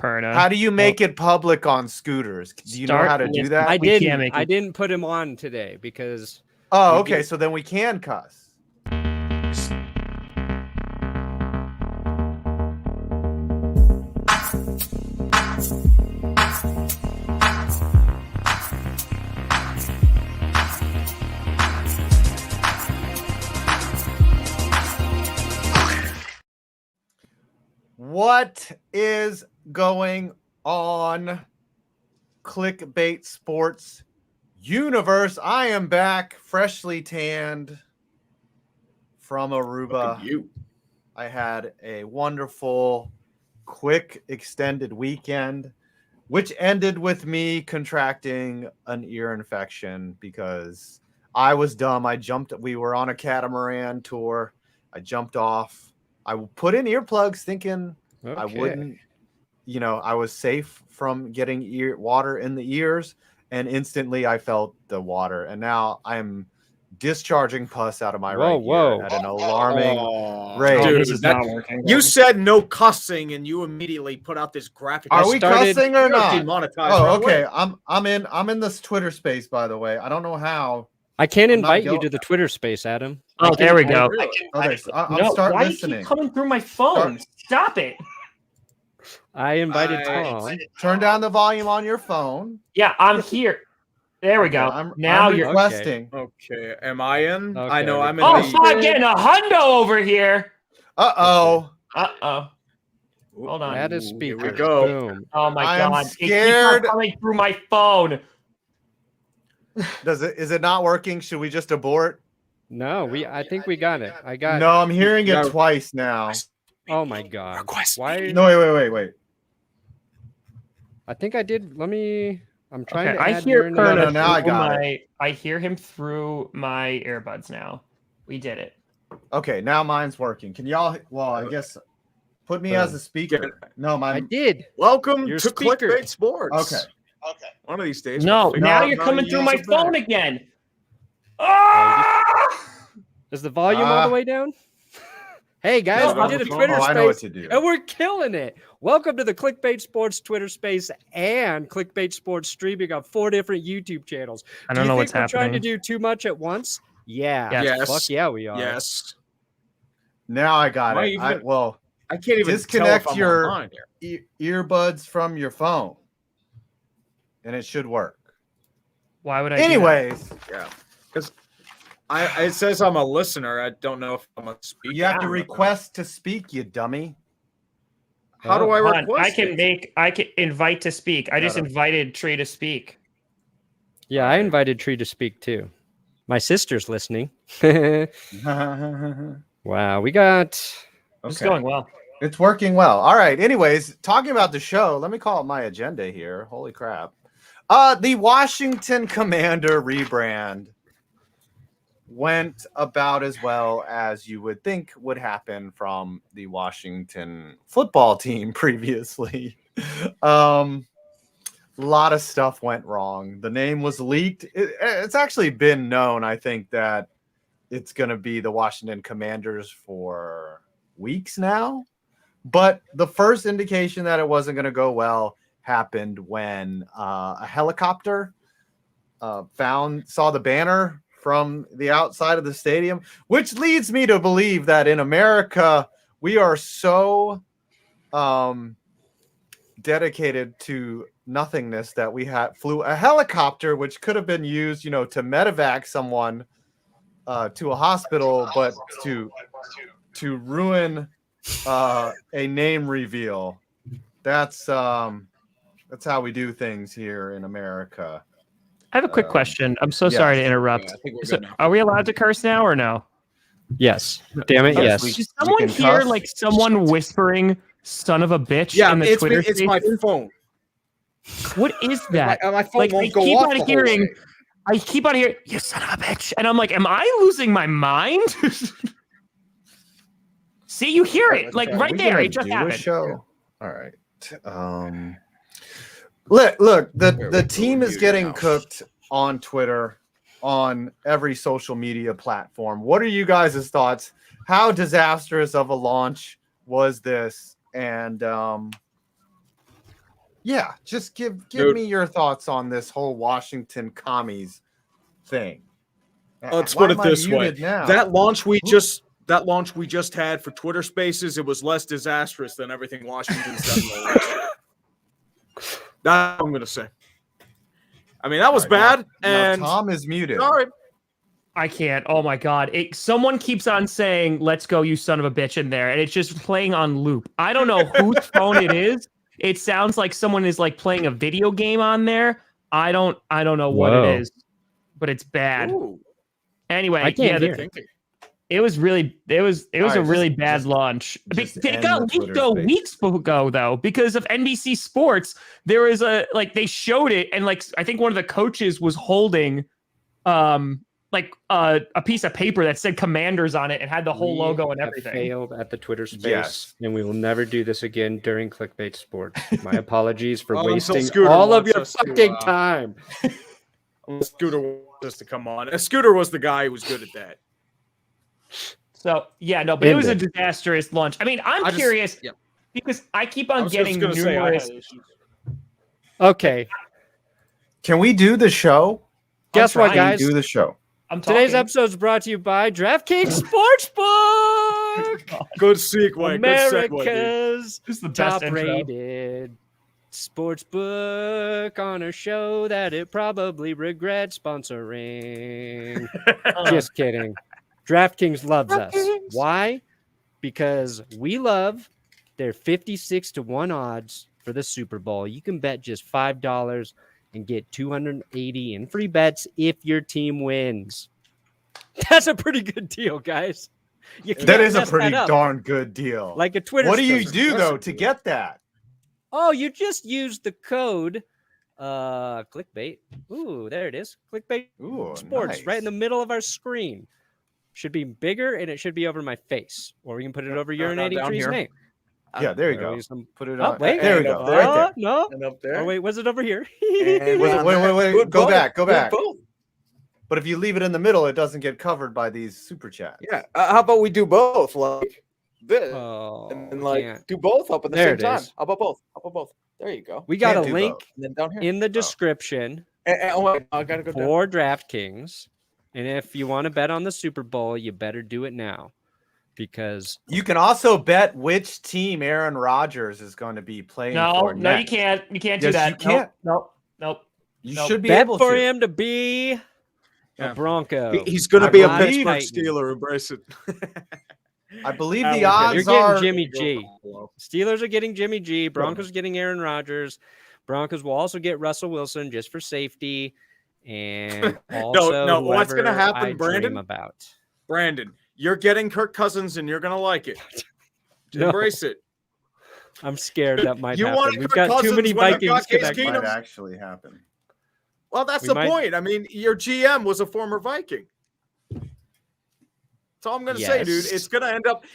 Perna. How do you make it public on scooters? Do you know how to do that? I didn't put him on today because. Oh, okay. So then we can cuss. What is going on, Clickbait Sports universe? I am back, freshly tanned from Aruba. I had a wonderful, quick, extended weekend, which ended with me contracting an ear infection because I was dumb. We were on a catamaran tour. I jumped off. I put in earplugs thinking I wouldn't, I was safe from getting water in the ears, and instantly I felt the water. And now I'm discharging pus out of my right ear at an alarming rate. Dude, this is not working. You said no cussing, and you immediately put out this graphic. Are we cussing or not? Oh, okay. I'm in this Twitter space, by the way. I don't know how. I can't invite you to the Twitter space, Adam. Oh, there we go. I'll start why listening. do you keep coming through my phone? Stop it. I invited Tom. Turn down the volume on your phone. Yeah, I'm here. There we go. I'm you're requesting. Okay. Am I in? Okay. I know I'm in. Oh, fuck, getting a hundo over here. Uh-oh. Hold on. Add a speaker. Here we go. Boom. Oh, my I'm God. scared. It keeps coming through my phone. Is it not working? Should we just abort? No, I think we got it. I got No, I'm hearing it twice now. Oh my God. Why? No, wait. I think I did. I'm trying to I add hear your Perna name. now I got it. I hear him through my earbuds now. We did it. Okay, now mine's working. Can y'all? Well, I guess put me as a speaker. No, I did. Welcome Your to speaker. Clickbait Sports. Okay. One of these days. No, we'll now figure you're out coming how through to my use it phone better. again. Ah! Is the volume all the way down? Hey guys, we did a Twitter space, I know what to do. and we're killing it. Welcome to the Clickbait Sports Twitter space and Clickbait Sports streaming on 4 different YouTube channels. I don't know what's we're trying to happening. do too much at once? Yeah. Yes. Fuck yeah, we are. Yes. Now I got it. I can't even disconnect tell if I'm your online here. earbuds from your phone, and it should work. Why would I? Anyways, Yeah, because it says I'm a listener. I don't know if I'm a speaker. you have to request to speak, you dummy. How do I Hold on, request? I can invite to speak. I just invited Tree to speak. Yeah, I invited Tree to speak too. My sister's listening. Wow, we got. It's going well. It's working well. All right. Anyways, talking about the show, let me call up my agenda here. Holy crap. The Washington Commander rebrand went about as well as you would think would happen from the Washington football team previously. A lot of stuff went wrong. The name was leaked. It's actually been known, I think, that it's going to be the Washington Commanders for weeks now. But the first indication that it wasn't going to go well happened when a helicopter saw the banner from the outside of the stadium, which leads me to believe that in America, we are so dedicated to nothingness that we flew a helicopter, which could have been used, to medevac someone to a hospital, but to ruin a name reveal. That's how we do things here in America. I have a quick question. I'm so sorry to interrupt. I think we're good now. Are we allowed to curse now or no? Yes. Damn it, yes. Does someone hear like someone whispering "son of a bitch" in the Twitter it's my spaces? phone. What is that? My phone won't go off the whole way. I keep on hearing "you son of a bitch," and I'm like, am I losing my mind? See, you hear it like right there. It just happened. Show? All right. Look. The team is getting cooked on Twitter, on every social media platform. What are you guys' thoughts? How disastrous of a launch was this? And Yeah, just give Dude. me your thoughts on this whole Washington Commies thing. Let's Why put it am I this way: muted now? that launch we just had for Twitter Spaces, it was less disastrous than everything Washington's done. In the election. That's what I'm gonna say. I mean, that was bad. And now Tom is muted. sorry. I can't. Oh my god! Someone keeps on saying "Let's go, you son of a bitch" in there, and it's just playing on loop. I don't know whose phone it is. It sounds like someone is like playing a video game on there. I don't know what Whoa. it is, but it's bad. Ooh, Anyway, I can't yeah, hear. it was a right, really just- bad just- launch. just It end got the leaked Twitter Spaces. weeks ago though, because of NBC Sports. There was they showed it, and like I think one of the coaches was holding a piece of paper that said Commanders on it and had the whole logo and have everything. failed at the Twitter space, Yes. and we will never do this again during Clickbait Sports. My apologies for Well, until wasting Scooter all of wants your us to, fucking time. Scooter wants us to come on. Scooter was the guy who was good at that. So yeah, no, but it was a Ended. disastrous launch. I mean, I'm I just- curious yeah. because I keep I on was just getting gonna say I had numerous. issues. Okay, Can we do the show? guess I'm what, trying guys? Do the show. I'm talking. Today's episode is brought to you by DraftKings Sportsbook, Good segue. Good segue, dude. America's This is the best intro. top-rated sportsbook on a show that it probably regrets sponsoring. Just kidding. DraftKings loves us. Why? Because we love their 56-1 odds for the Super Bowl. You can bet just $5 and get $280 in free bets if your team wins. That's a pretty good deal, guys. You That can't is a mess pretty that up. darn good deal. Like a Twitter. What do you space. do though to get that? Oh, you just use the code clickbait. Ooh, there it is. Clickbait Ooh, Sports nice. right in the middle of our screen. Should be bigger and it should be over my face. Or we can put it over your down 83's here. name. Yeah, there you Or go. use some- Put it Oh, on. wait. There we And go. up there. Right there. No. And up there. Oh, wait, was it over here? And Wait, on wait, that. wait. Do it Go both. back. Go Do it back. both. But if you leave it in the middle, it doesn't get covered by these super chats. Yeah. How about we do both? Like this. Oh, and we like can't. do both up at the There same it time. is. How about both? How about both? There you go. We got Can't a do link both. And then down here. in the description Oh wait, I gotta go down. for DraftKings. And if you want to bet on the Super Bowl, you better do it now. Because You can also bet which team Aaron Rodgers is going to be playing No, for. no, you next. can't. You can't do Yes, that. you can't. Nope. You Nope. should be bet able for to. him to be Yeah. a Bronco. He's gonna I be a believe- Pittsburgh Steeler. Embrace it. I believe I the would- odds You're getting are. Jimmy G. Steelers are getting Jimmy G. Broncos are getting Aaron Rodgers. Broncos will also get Russell Wilson just for safety. And also no, what's gonna whoever happen, I dream Brandon? about. Brandon, you're getting Kirk Cousins, and you're gonna like it. No. Embrace it. I'm scared that might You happen. wanted We've Kirk got too Cousins many when they've got Vikings Case connected. Keenum. Might actually happen. Well, that's We the might- point. I mean, your GM was a former Viking. That's all I'm gonna say, dude. Yes. It's gonna end up.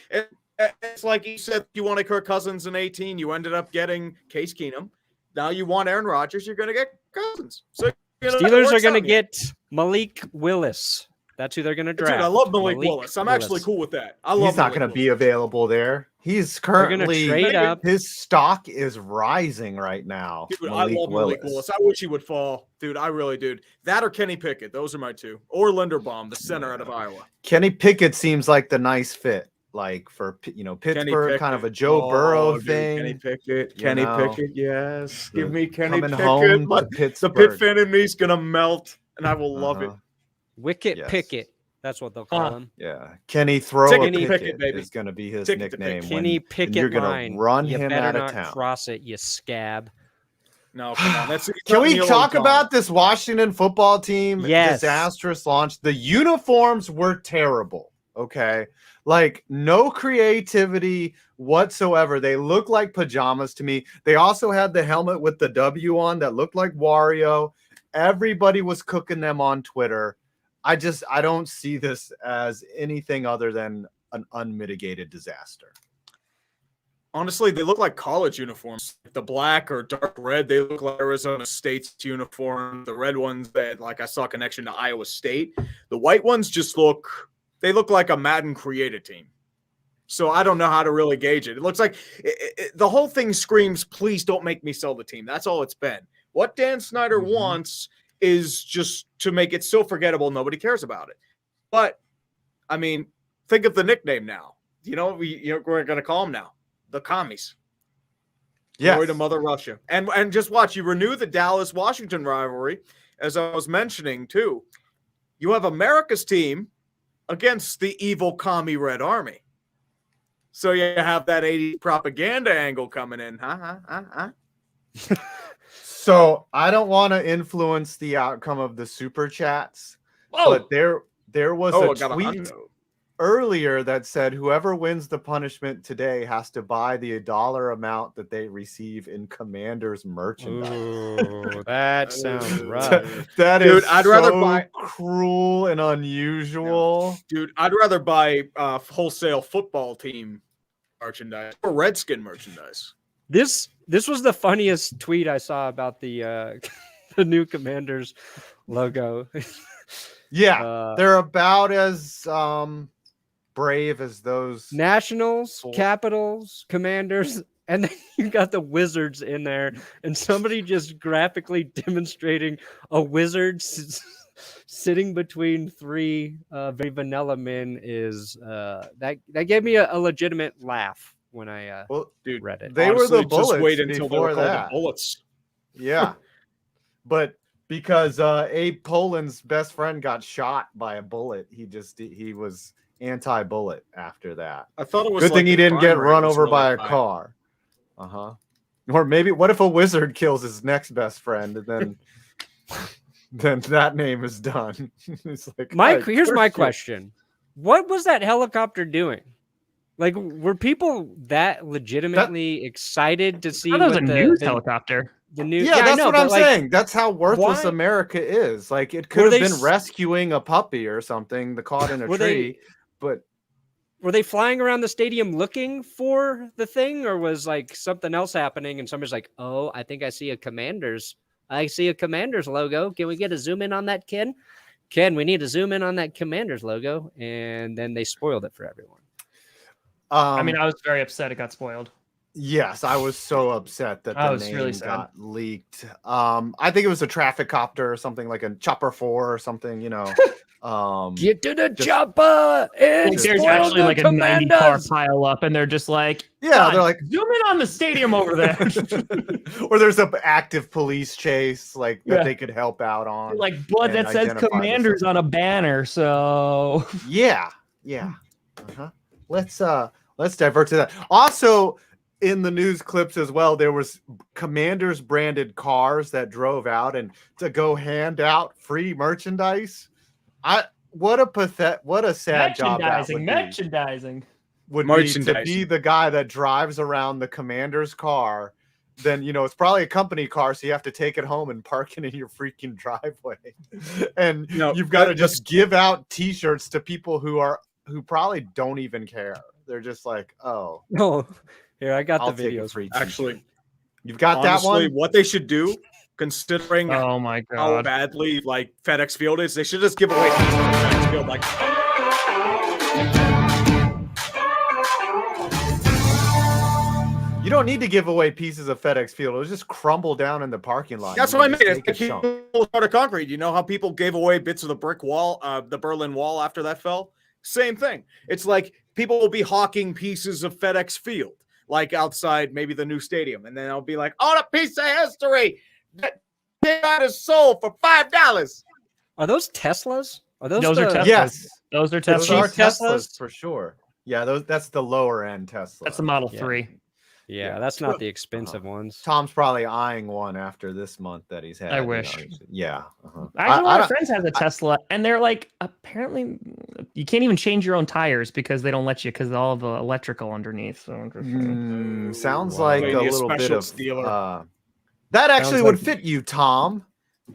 It's like you said. You wanted Kirk Cousins in 18. You ended up getting Case Keenum. Now you want Aaron Rodgers. You're gonna get Cousins. So you know, it Steelers are works going to out here. get Malik Willis. That's who they're going to draft. Dude, I love Malik Willis. I'm actually Willis. cool with that. I love. He's not Malik going to be Willis. available there. He's They're going to currently trade up. his stock is rising right now. Dude, I love Malik Willis. I wish he would fall. Dude, I really do. That or Kenny Pickett. Those are my two. Or Linderbaum, the center out of Iowa. Kenny Pickett seems like the nice fit, like for Pittsburgh, kind of a Joe Burrow dude, thing. Kenny Pickett. you Kenny know, Pickett, yes. Give the me Kenny coming Pickett. home But to the Pittsburgh. Pitt fan in me is going to melt, and I will love it. Uh-huh. Wicket Yes. Pickett. That's what they'll call him. Yeah, Kenny Throw a Ticket to Pickett, Pickett, baby. is going to be his Ticket to nickname. Pickett. Kenny when Pickett you're going line. to run You him better out of not town. cross it, you scab. No, come on. That's Can we Neil talk O'Connell. about this Washington football team Yes. disastrous launch? The uniforms were terrible. Okay. Like no creativity whatsoever. They look like pajamas to me. They also had the helmet with the W on that looked like Wario. Everybody was cooking them on Twitter. I don't see this as anything other than an unmitigated disaster. Honestly, they look like college uniforms. The black or dark red, they look like Arizona State's uniform. The red ones that, like, I saw a connection to Iowa State. The white ones just look like a Madden created team. So I don't know how to really gauge it. It looks like the whole thing screams, please don't make me sell the team. That's all it's been. What Dan Snyder wants is just to make it so forgettable nobody cares about it. But, I mean, think of the nickname now. We're going to call them now the Commies. Yes. Glory to Mother Russia. And just watch, you renew the Dallas-Washington rivalry, as I was mentioning, too. You have America's team against the evil commie Red Army. So you have that 80s propaganda angle coming in. So I don't want to influence the outcome of the super chats, but there was a tweet earlier that said whoever wins the punishment today has to buy the dollar amount that they receive in Commanders merchandise. Ooh, that sounds rough. That Dude, is I'd so rather buy cruel and unusual. Dude, I'd rather buy wholesale football team merchandise or Redskin merchandise. This was the funniest tweet I saw about the the new Commanders logo. Yeah, they're about as brave as those Nationals, Capitals, Commanders, and then you got the Wizards in there, and somebody just graphically demonstrating a wizard sitting between three very vanilla men is that gave me a legitimate laugh when I read it. They Honestly, were the bullets. just wait until before they were that. called the bullets. Yeah, but because Abe Poland's best friend got shot by a bullet, he was anti-bullet after that. I thought it was good like thing he the didn't crime get rate run was over really by a high. car. Or maybe what if a wizard kills his next best friend and then then that name is done. It's like, Mike, here's my question. What was that helicopter doing? Like, were people that legitimately excited to see That was a news the helicopter. the new? Yeah, that's I know, what but, I'm like, saying. That's how worthless why- America is. Like, it could Were have they been rescuing a puppy or something, caught in a Were tree. they- But Were they flying around the stadium looking for the thing, or was like something else happening? And somebody's like, "Oh, I think I see a Commanders. I see a Commanders logo. Can we get a zoom in on that, Ken? Ken, we need to zoom in on that Commanders logo." And then they spoiled it for everyone. I mean, I was very upset it got spoiled. yes, I was so upset that I the was name really sad. got leaked. I think it was a traffic copter or something, like a Chopper 4 or something, Get to the chopper and Like, there's spoil actually the like a 90 car Commanders. pile up, and they're just like, Yeah, "God, they're like, zoom in on the stadium over there." or there's an active police chase that Yeah. they could help out on. Like blood and that says identify the Commanders on a banner. So Yeah. Let's divert to that. Also, in the news clips as well, there was Commanders branded cars that drove out and to go hand out free merchandise. What a sad job that would merchandising. be to be the guy that drives around the Commander's car. Then it's probably a company car, so you have to take it home and park it in your freaking driveway. And you've got to just give out T-shirts to people who probably don't even care. They're just like, oh, No, here I got I'll the take a videos. free T-shirt. Actually, You've got honestly, that one. what they should do, considering Oh my how god. badly like FedEx Field is, they should just give away pieces of FedEx Field. Like, You don't need to give away pieces of FedEx Field. It'll just crumble down in the parking lot. that's You what I can mean. just It's take like a chunk. people out of concrete. You know how people gave away bits of the brick wall, the Berlin Wall after that fell? Same thing. It's like people will be hawking pieces of FedEx Field, like outside maybe the new stadium, and then I'll be like, "Oh, a piece of history that came out of soul for $5." Are those Teslas? Are those Those are the- Teslas. Yes, Those are those Teslas. are cheap Teslas Teslas? for sure. Yeah, that's the lower end Tesla. That's the Model Yeah. 3. Yeah, that's not the expensive ones. Tom's probably eyeing one after this month that he's had. I wish. Yeah. Actually, one of my friends has a Tesla, and they're like, apparently, you can't even change your own tires because they don't let you because of all the electrical underneath. So sounds Wow. like Maybe a a little bit special of dealer. that actually Sounds would like- fit you, Tom.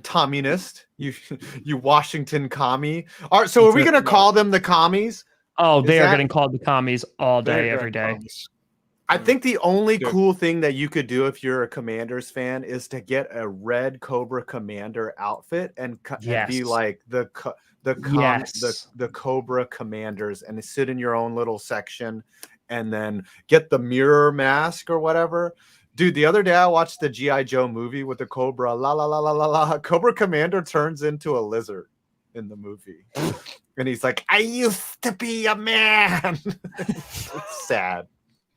Communist, you Washington commie. All right, so are we gonna call them the commies? oh, Is they are that- getting called the commies all day, every day. I think the only Good. cool thing that you could do if you're a Commanders fan is to get a red Cobra Commander outfit and be Yes. like the Yes. Cobra Commanders and sit in your own little section and then get the mirror mask or whatever. Dude, the other day I watched the G.I. Joe movie with the Cobra. La la la la la la. Cobra Commander turns into a lizard in the movie. And he's like, I used to be a man. It's sad.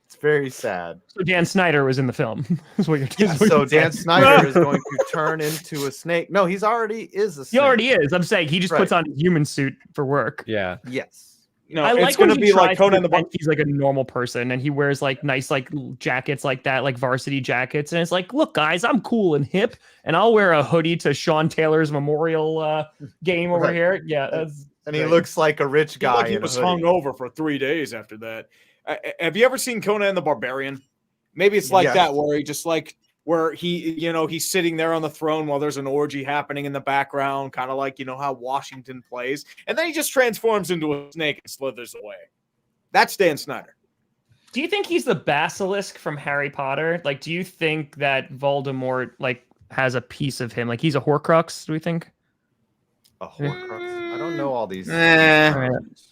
It's very sad. So Dan Snyder was in the film. Is what you're Yeah, so Dan Snyder is going to turn into a snake. No, he's already is a snake. He already is. I'm saying he just Right. puts on a human suit for work. Yeah. Yes. No, I it's like going when to he be like tries to Conan the pretend he's like a normal person and he wears like nice like jackets like that, like varsity jackets, and it's like, look, guys, I'm cool and hip, and I'll wear a hoodie to Sean Taylor's memorial game over Right. here. Yeah, that's And he great. looks like a rich He guy. like he in a was hoodie. hungover for 3 days after that. Have you ever seen Conan the Barbarian? Maybe it's like Yes. that, where he just like where he, he's sitting there on the throne while there's an orgy happening in the background, kind of like how Washington plays, and then he just transforms into a snake and slithers away. That's Dan Snyder. Do you think he's the basilisk from Harry Potter? Like, do you think that Voldemort like has a piece of him? Like, he's a Horcrux? Do we think? A Horcrux. I don't know all these. All right,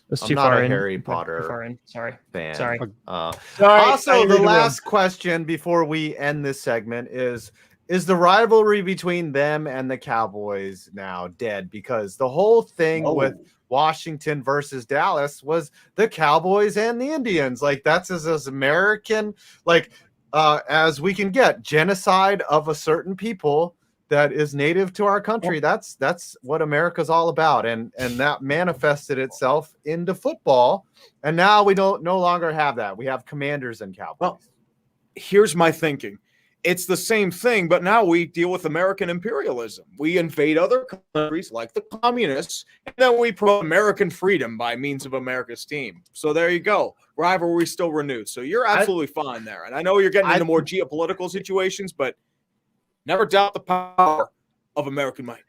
that's I'm too not far a in. Harry Too Potter far in. Sorry. fan. Sorry. Also, the last question before we end this segment is the rivalry between them and the Cowboys now dead? Because the whole thing with Washington versus Dallas was the Cowboys and the Indians. Like, that's as American as we can get. Genocide of a certain people that is native to our country. That's what America's all about, and that manifested itself into football. And now we no longer have that. We have Commanders and Cowboys. Well, here's my thinking. It's the same thing, but now we deal with American imperialism. We invade other countries like the communists, and then we promote American freedom by means of America's team. So there you go. Rivalry still renewed. So you're absolutely fine there. And I know you're getting into more geopolitical situations, but never doubt the power of American might.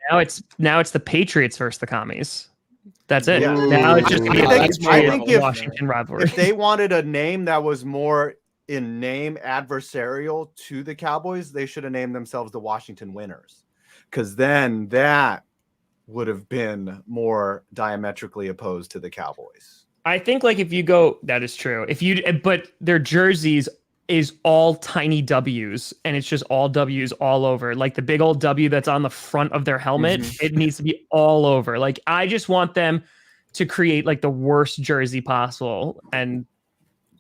Now it's the Patriots versus the Commies. That's it. Yeah. Now it's just I think if- Washington rivalry. If they wanted a name that was more in name adversarial to the Cowboys, they should have named themselves the Washington Winners, because then that would have been more diametrically opposed to the Cowboys. I think like if you go, that is true. But their jerseys is all tiny W's, and it's just all W's all over. Like the big old W that's on the front of their helmet, it needs to be all over. Like, I just want them to create like the worst jersey possible and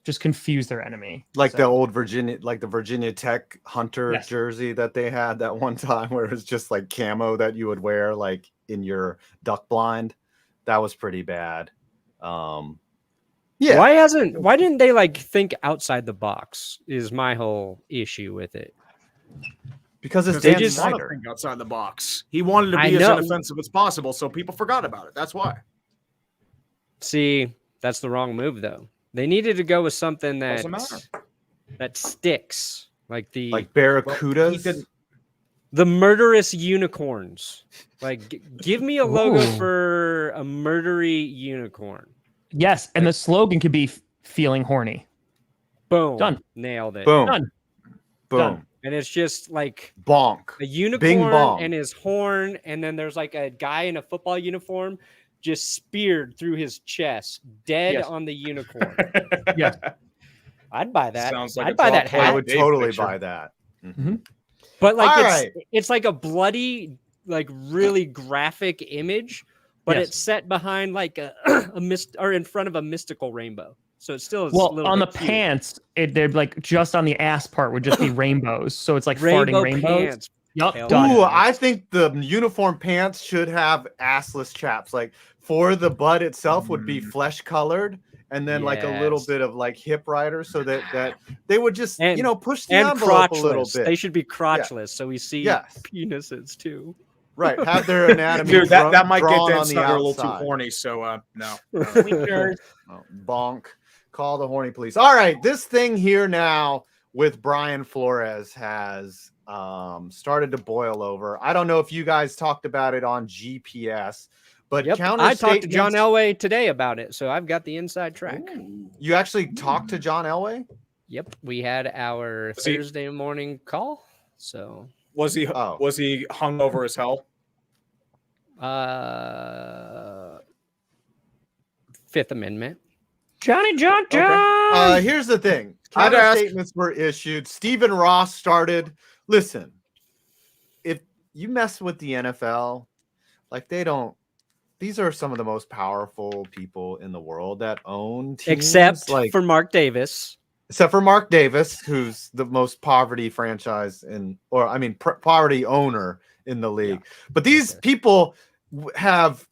just confuse their enemy. Like the old Virginia Tech Hunter jersey that they had that one time, where it was just like camo that you would wear like in your duck blind. That was pretty bad. Yeah. Why didn't they like think outside the box is my whole issue with it. Because it's they Dan just want to Snyder. think outside the box. He wanted to be as inoffensive as possible, so people forgot about it. That's why. See, that's the wrong move though. They needed to go with something that sticks, like barracudas. The murderous unicorns. Like, give me a logo for a murdery unicorn. Yes, and the slogan could be "Feeling horny." Boom. Done. Nailed it. Boom. Done. Boom. Done. And it's just like bonk. A unicorn Bing bong. and his horn, and then there's like a guy in a football uniform just speared through his chest, dead on the unicorn. Yeah. I'd buy that. Sounds like I'd buy that hat. I would totally buy that. Mm-hmm. But like All it's like a bloody, like really graphic image, but it's set behind like a in front of a mystical rainbow. So it still is on the pants, they're like just on the ass part would just be rainbows. So it's like farting rainbows. Pants. Yup. Ooh, I think the uniform pants should have assless chaps. Like for the butt itself would be flesh colored, and then like a little bit of like hip rider, so that they would just push the envelope a little bit. They should be crotchless, so we see penises too. Right, have their anatomy. Dude, that might get Dan on the Snyder a little too outside. horny. So no. Bonk. Call the horny police. All right, this thing here now with Brian Flores has started to boil over. I don't know if you guys talked about it on GPS, but I talked to John Elway today about it, so I've got the inside track. Ooh. You actually talked to John Elway? Yep, we had our Thursday morning call. So was he hungover as hell? Fifth Amendment. Johnny John. Here's the thing. I'd Counter ask- statements were issued. Stephen Ross started. Listen, if you mess with the NFL, like these are some of the most powerful people in the world that own teams. Except for Mark Davis. Except for Mark Davis, who's the most poverty franchise poverty owner in the league. Yeah. But these people have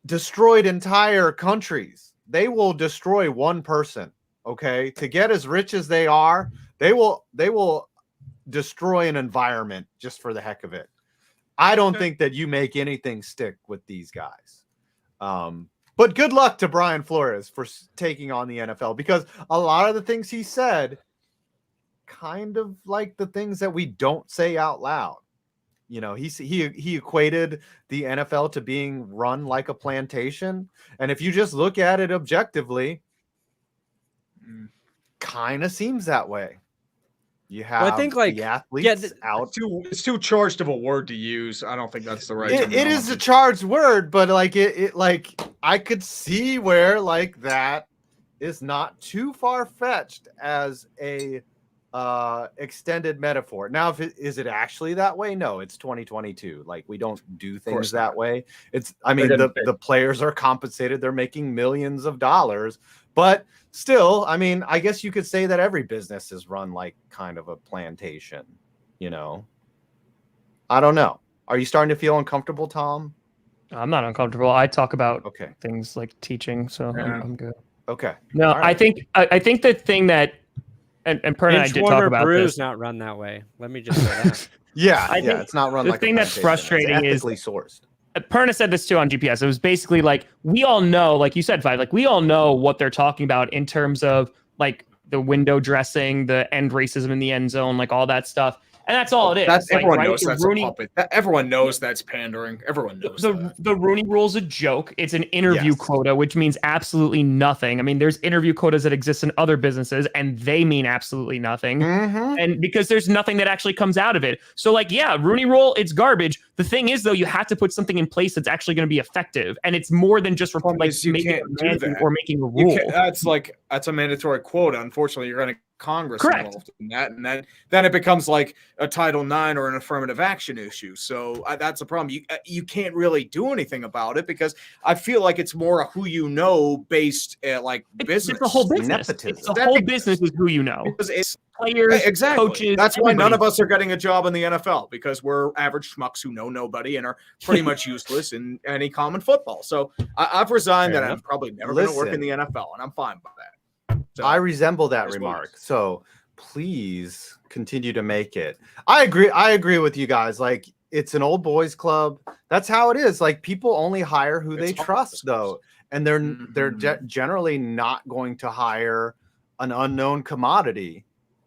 destroyed entire countries. They will destroy one person, okay? To get as rich as they are, they will destroy an environment just for the heck of it. I don't think that you make anything stick with these guys. But good luck to Brian Flores for taking on the NFL, because a lot of the things he said kind of like the things that we don't say out loud. You know, he equated the NFL to being run like a plantation. And if you just look at it objectively, kind of seems that way. You have I think like the athletes out. It's too charged of a word to use. I don't think that's the right. It is a charged word, but like it like I could see where like that is not too far fetched as a extended metaphor. Now, is it actually that way? No, it's 2022. Like we don't do things that way. The players are compensated. They're making millions of dollars, but still, I mean, I guess you could say that every business is run like kind of a plantation, you know? I don't know. Are you starting to feel uncomfortable, Tom? I'm not uncomfortable. I talk about things like teaching, so I'm good. Okay. No, right. I think the thing that and Per and I did talk about Brew's this. Not run that way. Let me just say that. It's not run like a plantation. The thing that's frustrating is sourced. Perna said this too on GPS. It was basically like, we all know, like you said, Five, like we all know what they're talking about in terms of like the window dressing, the end racism in the end zone, like all that stuff. And that's all it is. That's like, everyone right? knows that's a puppet. Everyone knows that's pandering. Everyone knows the Rooney Rule's a joke. It's an interview quota, which means absolutely nothing. I mean, there's interview quotas that exist in other businesses, and they mean absolutely nothing. And because there's nothing that actually comes out of it. So, like, yeah, Rooney Rule, it's garbage. The thing is, though, you have to put something in place that's actually going to be effective, and it's more than just like making a rule. That's a mandatory quota. Unfortunately, you're going to Congress involved in that, and then it becomes like a Title IX or an affirmative action issue. So that's a problem. You can't really do anything about it, because I feel like it's more a who you know based like business. It's the whole business. Nepotism. It's the whole business is who you know. It's players, coaches. That's why none of us are getting a job in the NFL, because we're average schmucks who know nobody and are pretty much useless in any common football. So I've resigned that I'm probably never going to work in the NFL, and I'm fine by that. So, I resemble that remark. So please continue to make it. I agree with you guys. Like, it's an old boys club. That's how it is. Like, people only hire who they trust, though. And they're generally not going to hire an unknown commodity.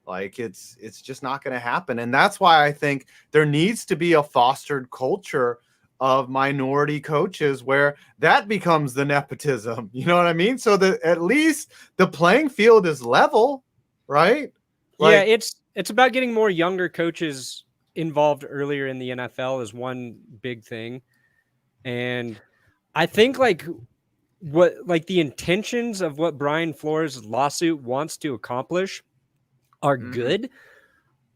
Like, it's just not going to happen. And that's why I think there needs to be a fostered culture of minority coaches where that becomes the nepotism. You know what I mean? So that at least the playing field is level, right? Like, yeah, it's about getting more younger coaches involved earlier in the NFL is one big thing. And I think the intentions of what Brian Flores' lawsuit wants to accomplish are good,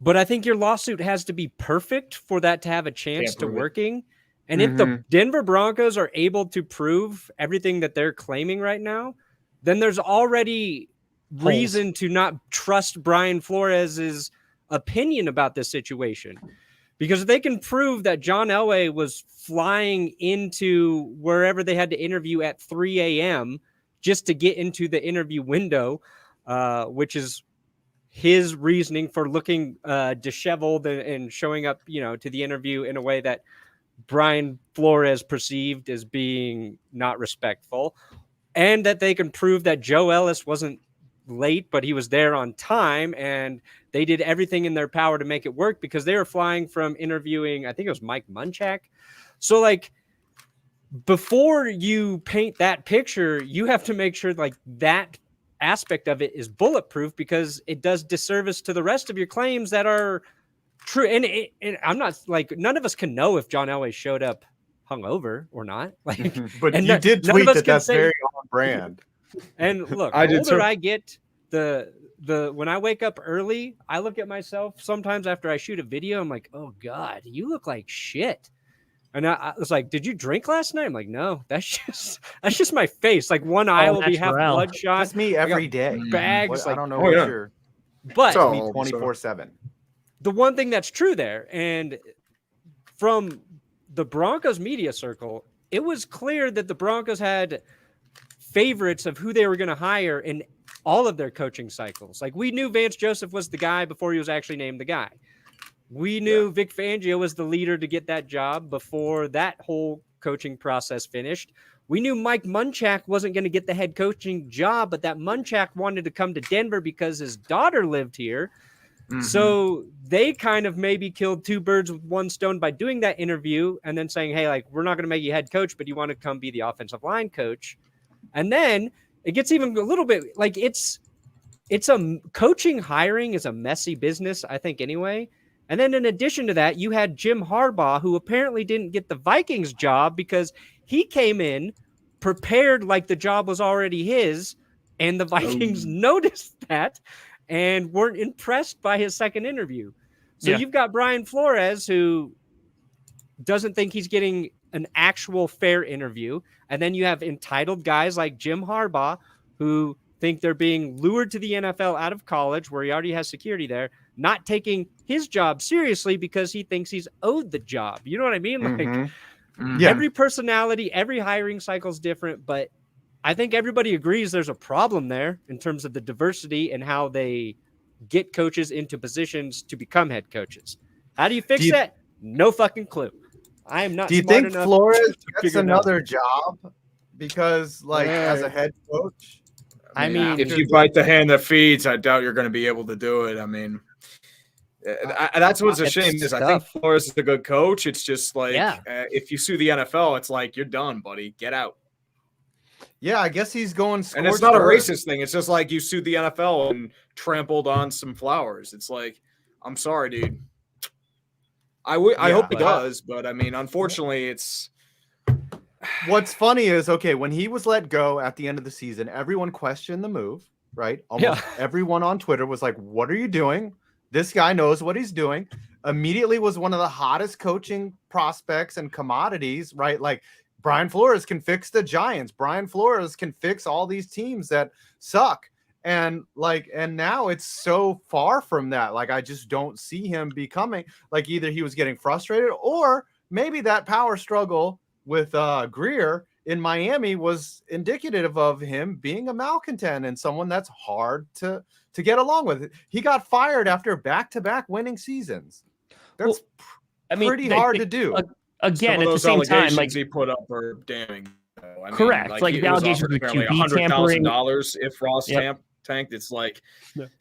but I think your lawsuit has to be perfect for that to have a chance to working. And if the Denver Broncos are able to prove everything that they're claiming right now, then there's already reason to not trust Brian Flores' opinion about this situation. Because if they can prove that John Elway was flying into wherever they had to interview at 3 a.m. just to get into the interview window, which is his reasoning for looking disheveled and showing up, to the interview in a way that Brian Flores perceived as being not respectful, and that they can prove that Joe Ellis wasn't late, but he was there on time, and they did everything in their power to make it work because they were flying from interviewing, I think it was Mike Munchak. So like, before you paint that picture, you have to make sure like that aspect of it is bulletproof, because it does disservice to the rest of your claims that are true. And I'm not like, none of us can know if John Elway showed up hungover or not. Like, but you did tweet that's very on brand. And look, the older I get, when I wake up early, I look at myself sometimes after I shoot a video. I'm like, oh God, you look like shit. And I was like, did you drink last night? I'm like, no, that's just my face. Like one eye will be half natural. bloodshot. That's me every day. Bags. I don't know Oh, what yeah. you're. But So- Me 24/7. the one thing that's true there, and from the Broncos media circle, it was clear that the Broncos had favorites of who they were going to hire in all of their coaching cycles. Like we knew Vance Joseph was the guy before he was actually named the guy. We knew Vic Fangio was the leader to get that job before that whole coaching process finished. We knew Mike Munchak wasn't going to get the head coaching job, but that Munchak wanted to come to Denver because his daughter lived here. Mhm. So they kind of maybe killed two birds with one stone by doing that interview and then saying, hey, like, we're not going to make you head coach, but you want to come be the offensive line coach. And then it gets even a little bit like it's a coaching hiring is a messy business, I think, anyway. And then in addition to that, you had Jim Harbaugh, who apparently didn't get the Vikings job because he came in prepared like the job was already his. And the Vikings noticed that and weren't impressed by his second interview. So you've got Brian Flores, who doesn't think he's getting an actual fair interview. And then you have entitled guys like Jim Harbaugh, who think they're being lured to the NFL out of college, where he already has security there, not taking his job seriously because he thinks he's owed the job. You know what I mean? Like every personality, every hiring cycle is different, but I think everybody agrees there's a problem there in terms of the diversity and how they get coaches into positions to become head coaches. How do you fix that? No fucking clue. I am not. Do you smart think enough Flores to gets figure it out. another job because, like, as a head coach? I mean, if you bite the hand that feeds, I doubt you're going to be able to do it. I mean, that's what's a shame is I think Flores is a good coach. It's just like if you sue the NFL, it's like you're done, buddy. Get out. Yeah, I guess he's going. And it's not a racist thing. It's just like you sued the NFL and trampled on some flowers. It's like, I'm sorry, dude. I hope he does, but I mean, unfortunately, it's. What's funny is, okay, when he was let go at the end of the season, everyone questioned the move, right? Almost everyone on Twitter was like, what are you doing? This guy knows what he's doing. Immediately was one of the hottest coaching prospects and commodities, right? Like, Brian Flores can fix the Giants. Brian Flores can fix all these teams that suck. And now it's so far from that. Like, I just don't see him becoming, like, either he was getting frustrated or maybe that power struggle with Greer in Miami was indicative of him being a malcontent and someone that's hard to get along with. He got fired after back-to-back winning seasons. That's pretty hard to do. Again, at the same time, like he put up are damning. I mean, correct. Like the allegations of QB tampering. $100,000 if Ross tanked. It's like,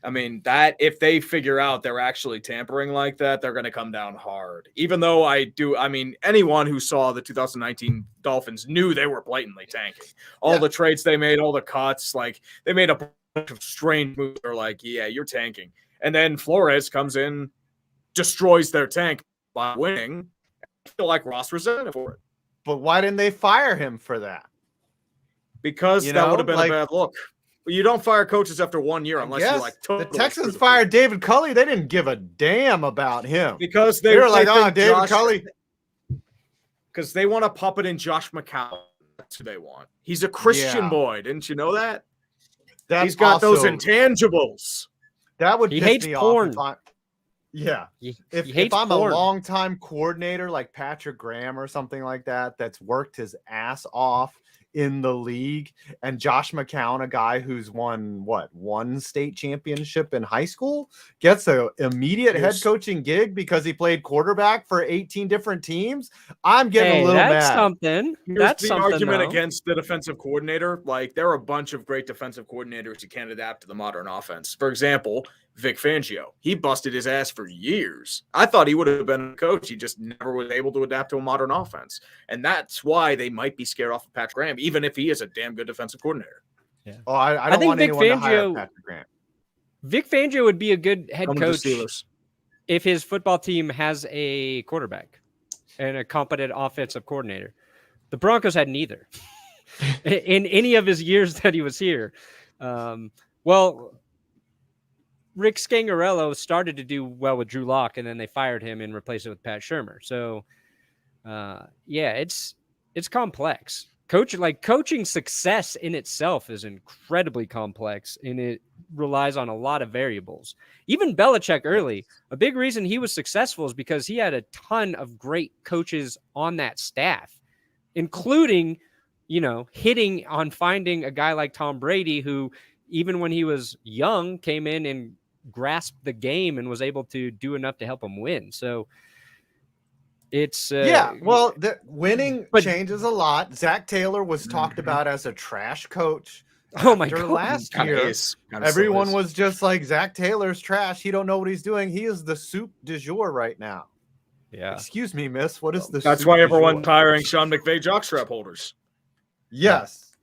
I mean, that if they figure out they're actually tampering like that, they're going to come down hard. Even though I mean, anyone who saw the 2019 Dolphins knew they were blatantly tanking. All the trades they made, all the cuts, like they made a bunch of strange moves. They're like, yeah, you're tanking. And then Flores comes in, destroys their tank by winning. I feel like Ross resented for it. But why didn't they fire him for that? Because that would have been a bad look. You don't fire coaches after 1 year unless you're like totally. The Texans fired David Culley. They didn't give a damn about him because they were like, "Oh, David Culley," because they want to puppet in Josh McCown. That's who they want. He's a Christian boy. Didn't you know that? He's got those intangibles. That would piss me off. If I'm a longtime coordinator like Patrick Graham or something like that, that's worked his ass off in the league, and Josh McCown, a guy who's won one state championship in high school, gets an immediate head coaching gig because he played quarterback for 18 different teams. I'm getting a little mad. That's the something, argument though. against the defensive coordinator. Like, there are a bunch of great defensive coordinators who can't adapt to the modern offense. For example, Vic Fangio. He busted his ass for years. I thought he would have been a coach. He just never was able to adapt to a modern offense. And that's why they might be scared off of Patrick Graham, even if he is a damn good defensive coordinator. Yeah. Oh, I don't want anyone to hire Patrick Graham. Vic Fangio would be a good head coach if his football team has a quarterback and a competent offensive coordinator. The Broncos had neither in any of his years that he was here. Rick Scangarello started to do well with Drew Lock, and then they fired him and replaced it with Pat Shurmur. So, yeah, it's complex. Coaching success in itself is incredibly complex, and it relies on a lot of variables. Even Belichick early, a big reason he was successful is because he had a ton of great coaches on that staff, including, hitting on finding a guy like Tom Brady, who even when he was young came in and grasped the game and was able to do enough to help him win. So it's the winning changes a lot. Zach Taylor was talked about as a trash coach. Oh my God. Last year, everyone was just like, Zach Taylor's trash. He don't know what he's doing. He is the soup du jour right now. Yeah. Excuse me, miss. What is this? That's why everyone's hiring Sean McVay jockstrap holders. Yes.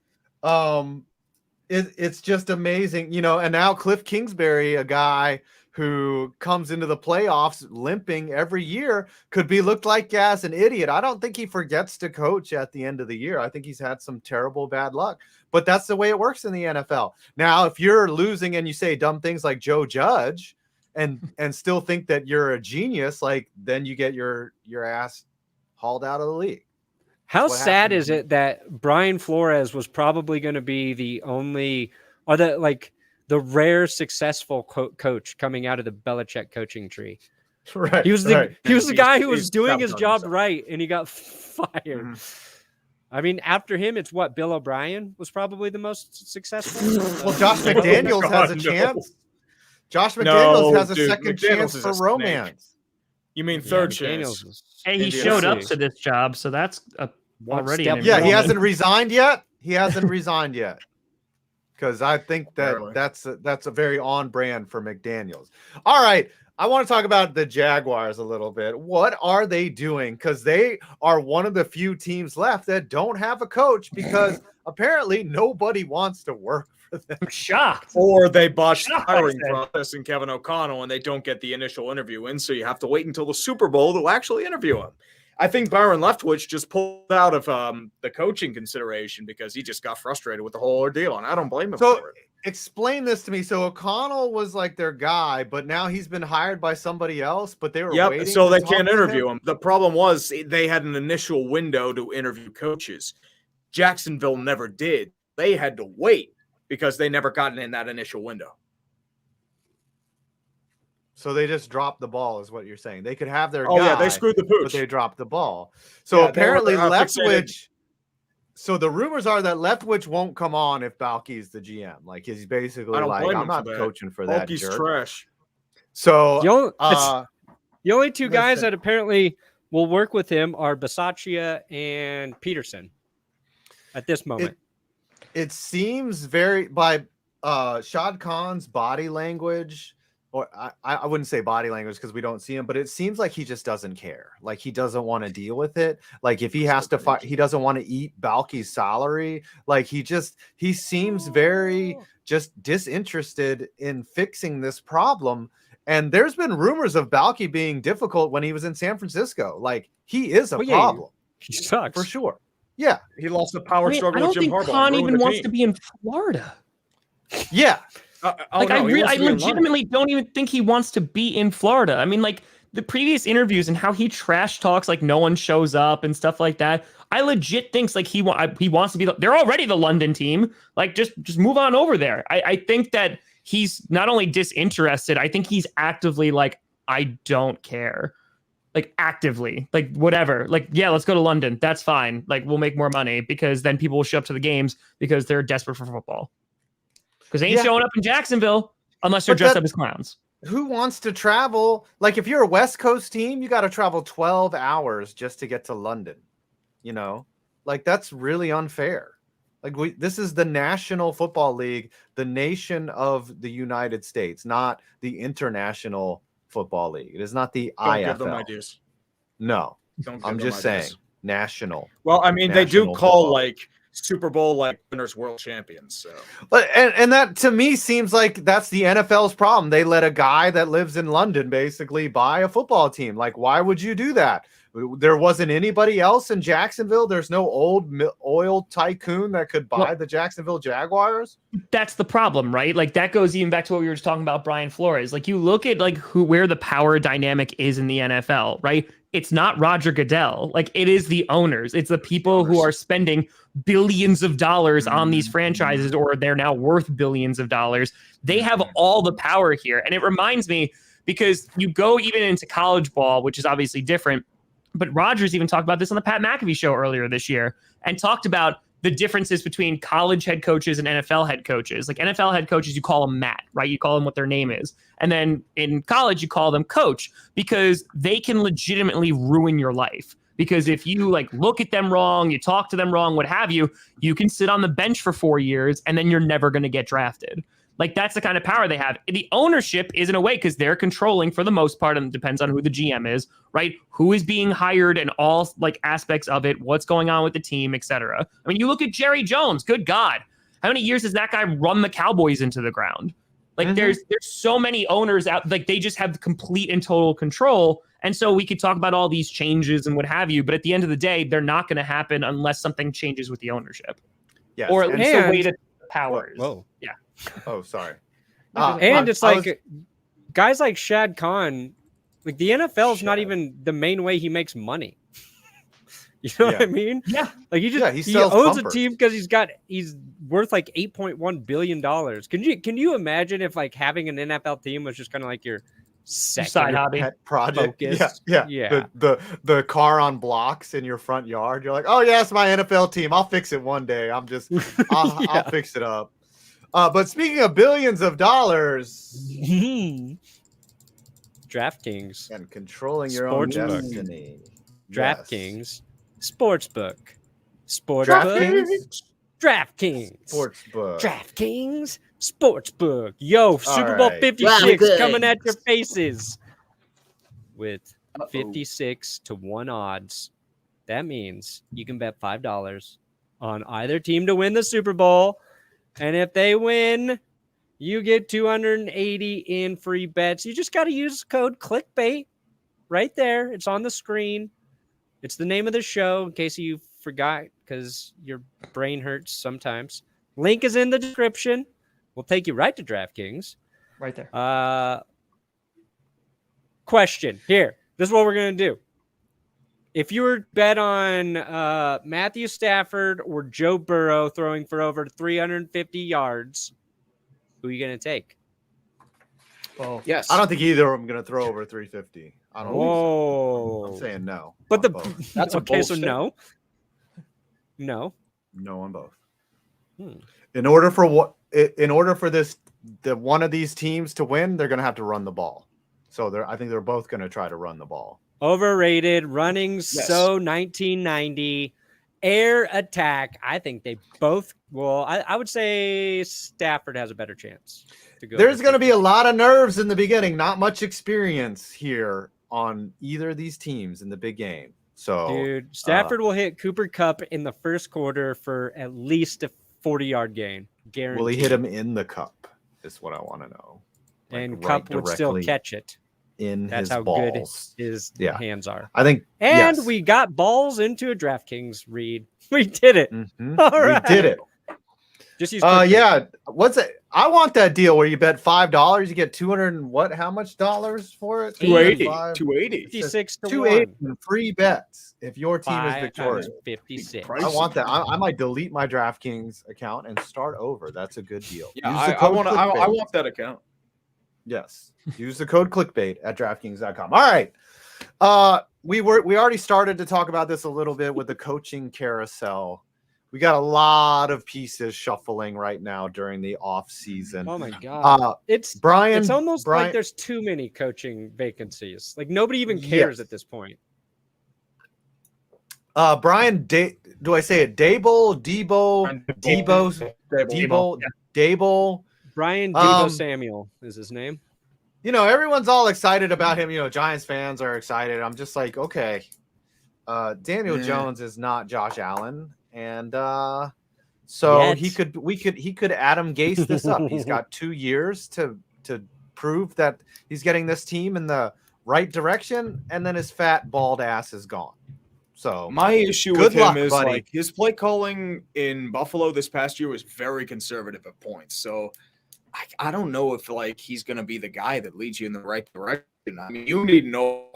It's just amazing, and now Cliff Kingsbury, a guy who comes into the playoffs limping every year, could be looked like as an idiot. I don't think he forgets to coach at the end of the year. I think he's had some terrible bad luck, but that's the way it works in the NFL. Now, if you're losing and you say dumb things like Joe Judge and still think that you're a genius, then you get your ass hauled out of the league. How sad is it that Brian Flores was probably going to be the only, or the rare successful coach coming out of the Belichick coaching tree? Right. He was the guy who was doing his job right, and he got fired. Mm-hmm. I mean, after him, it's Bill O'Brien was probably the most successful. Well, Josh McDaniels has a chance. Josh McDaniels has a second chance for romance. You mean third chance? Hey, he showed up to this job, so that's already. He hasn't resigned yet. Because I think that's a very on brand for McDaniels. All right, I want to talk about the Jaguars a little bit. What are they doing? Because they are one of the few teams left that don't have a coach, because apparently nobody wants to work for them. I'm shocked. Or they botched the hiring process in Kevin O'Connell and they don't get the initial interview in, so you have to wait until the Super Bowl to actually interview him. I think Byron Leftwich just pulled out of the coaching consideration because he just got frustrated with the whole ordeal, and I don't blame him for it. Explain this to me. So O'Connell was like their guy, but now he's been hired by somebody else, but they were waiting. So they can't interview him. The problem was they had an initial window to interview coaches. Jacksonville never did. They had to wait because they never gotten in that initial window. So they just dropped the ball, is what you're saying. They could have their guy. Oh, yeah, they screwed the pooch. But they dropped the ball. So apparently Leftwich. So the rumors are that Leftwich won't come on if Balky's the GM. Like, he's basically like, I'm not coaching for that. Balky's trash. So the only two guys that apparently will work with him are Bisaccia and Peterson at this moment. It seems very, by Shad Khan's body language, or I wouldn't say body language because we don't see him, but it seems like he just doesn't care. Like, he doesn't want to deal with it. Like, if he has to fight, he doesn't want to eat Balky's salary. Like, he seems very just disinterested in fixing this problem. And there's been rumors of Balky being difficult when he was in San Francisco. Like, he is a problem. He sucks. For sure. Yeah. He lost the power struggle with Jim Harbaugh. I don't think Khan even wants to be in Florida. Yeah. I legitimately don't even think he wants to be in Florida. I mean, like, the previous interviews and how he trash talks like no one shows up and stuff like that. I legit thinks like he wants to be. They're already the London team. Like, just move on over there. I think that he's not only disinterested. I think he's actively like, I don't care. Like, actively, like, whatever. Like, yeah, let's go to London. That's fine. Like, we'll make more money because then people will show up to the games because they're desperate for football. Because they ain't showing up in Jacksonville unless they're dressed up as clowns. Who wants to travel? Like, if you're a West Coast team, you got to travel 12 hours just to get to London. You know, like, that's really unfair. Like, this is the National Football League, the nation of the United States, not the International Football League. It is not the IFL. Don't give them ideas. No, I'm just saying national. Well, I mean, they do call football, like, Super Bowl like winners world champions. So, but and that to me seems like that's the NFL's problem. They let a guy that lives in London basically buy a football team. Like, why would you do that? There wasn't anybody else in Jacksonville. There's no old oil tycoon that could buy the Jacksonville Jaguars. That's the problem, right? Like that goes even back to what we were just talking about, Brian Flores. Like you look at like where the power dynamic is in the NFL, right? It's not Roger Goodell. Like it is the owners. It's the people who are spending billions of dollars on these franchises, or they're now worth billions of dollars. They have all the power here. And it reminds me, because you go even into college ball, which is obviously different, but Rodgers even talked about this on the Pat McAfee show earlier this year and talked about the differences between college head coaches and NFL head coaches. Like NFL head coaches, you call them Matt, right? You call them what their name is. And then in college, you call them coach, because they can legitimately ruin your life. Because if you like look at them wrong, you talk to them wrong, what have you, you can sit on the bench for 4 years and then you're never going to get drafted. Like that's the kind of power they have. The ownership is in a way because they're controlling for the most part, and it depends on who the GM is, right? Who is being hired and all like aspects of it, what's going on with the team, etc. I mean, you look at Jerry Jones. Good God, how many years has that guy run the Cowboys into the ground? Like there's so many owners out, like they just have complete and total control. And so we could talk about all these changes and what have you, but at the end of the day, they're not going to happen unless something changes with the ownership. Yes, or at least the way that the power is. Whoa. Yeah. Oh, sorry. And it's like guys like Shad Khan, like the NFL is not even the main way he makes money. You know what I mean? Yeah. Like he sells owns pumpers. a team because he's worth like $8.1 billion. Can you imagine if like having an NFL team was just kind of like your Side hobby. pet project? Focus. Yeah. The car on blocks in your front yard. You're like, oh yeah, it's my NFL team. I'll fix it one day. I'll fix it up. But speaking of billions of dollars, DraftKings and controlling your own Sportsbook. destiny. DraftKings Sportsbook. DraftKings. DraftKings Sportsbook. DraftKings Sportsbook. Yo, Super Bowl right. 56 coming at your faces with 56 to 1 odds. That means you can bet $5 on either team to win the Super Bowl. And if they win, you get 280 in free bets. You just got to use code Clickbait right there. It's on the screen. It's the name of the show in case you forgot because your brain hurts sometimes. Link is in the description. We'll take you right to DraftKings. Right there. Question here. This is what we're going to do. If you were to bet on Matthew Stafford or Joe Burrow throwing for over 350 yards, who are you going to take? Oh, Yes. I don't think either of them going to throw over 350. I don't think so. Whoa. I'm saying no. But on both. That's a okay, bold so statement. no. No on both. Hmm. In order for the one of these teams to win, they're going to have to run the ball. So I think they're both going to try to run the ball. Overrated, running Yes. so 1990, air attack. I think they both will. I would say Stafford has a better chance to go. There's going to be a lot of nerves in the beginning, not much experience here on either of these teams in the big game. So, dude, Stafford will hit Cooper Kupp in the first quarter for at least a 40-yard gain. Guaranteed. will he hit him in the cup? Is what I want to know. Like, And right Kupp would still directly catch it. in That's his how balls. good his Yeah. hands are. I think. And yes. we got balls into a DraftKings read. We did it. Mhm. All right. We did it. Just use clickbait. Yeah. What's it? I want that deal where you bet $5, you get 200 and what? How much dollars for it? 280. 285? 280. 56 to 280 1. and free bets if your team is victorious. 556. Price. I want that. I might delete my DraftKings account and start over. That's a good deal. Yeah, Use the I code want clickbait. that account. Yes. Use the code clickbait at DraftKings.com. All right. We already started to talk about this a little bit with the coaching carousel. We got a lot of pieces shuffling right now during the off season. Oh my god. It's almost like there's too many coaching vacancies. Like nobody even cares at this point. Brian do I say it? Daboll? Daboll. Brian Debo Samuel is his name. You know, everyone's all excited about him. You know, Giants fans are excited. I'm just like, okay. Daniel Jones is not Josh Allen. And so he could Adam Gase this up. He's got 2 years to prove that he's getting this team in the right direction, and then his fat, bald ass is gone. So my issue good with him luck, is buddy. like his play calling in Buffalo this past year was very conservative at points. So I don't know if like he's going to be the guy that leads you in the right direction. I mean, you need to know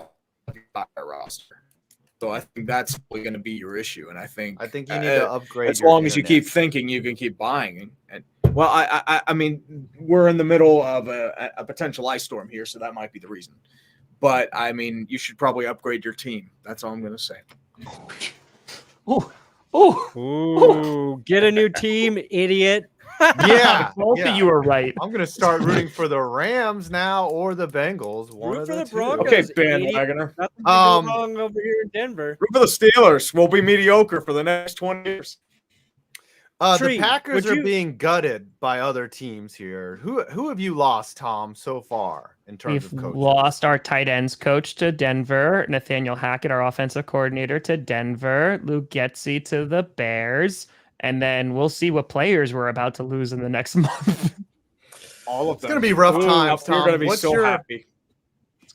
about our roster. So I think that's probably going to be your issue. And I think you need to upgrade. as long as you keep thinking, you can keep buying. And well, I mean, we're in the middle of a potential ice storm here, so that might be the reason. But I mean, you should probably upgrade your team. That's all I'm going to say. Ooh, get a new team, idiot. Yeah, Both of you are right. I'm gonna start rooting for the Rams now or the Bengals. One Root of for the the two. Broncos. Okay, idiot. bandwagoner. Nothing wrong over here in Denver. Root for the Steelers. We'll be mediocre for the next 20 years. The Tree, Packers would are you- being gutted by other teams here. Who have you lost, Tom, so far in terms We've of coaches? lost our tight ends coach to Denver, Nathaniel Hackett, our offensive coordinator, to Denver, Luke Getsy to the Bears, and then we'll see what players we're about to lose in the next month. All of It's them. gonna be rough Ooh, times, We're Tom. going to be What's so your- happy.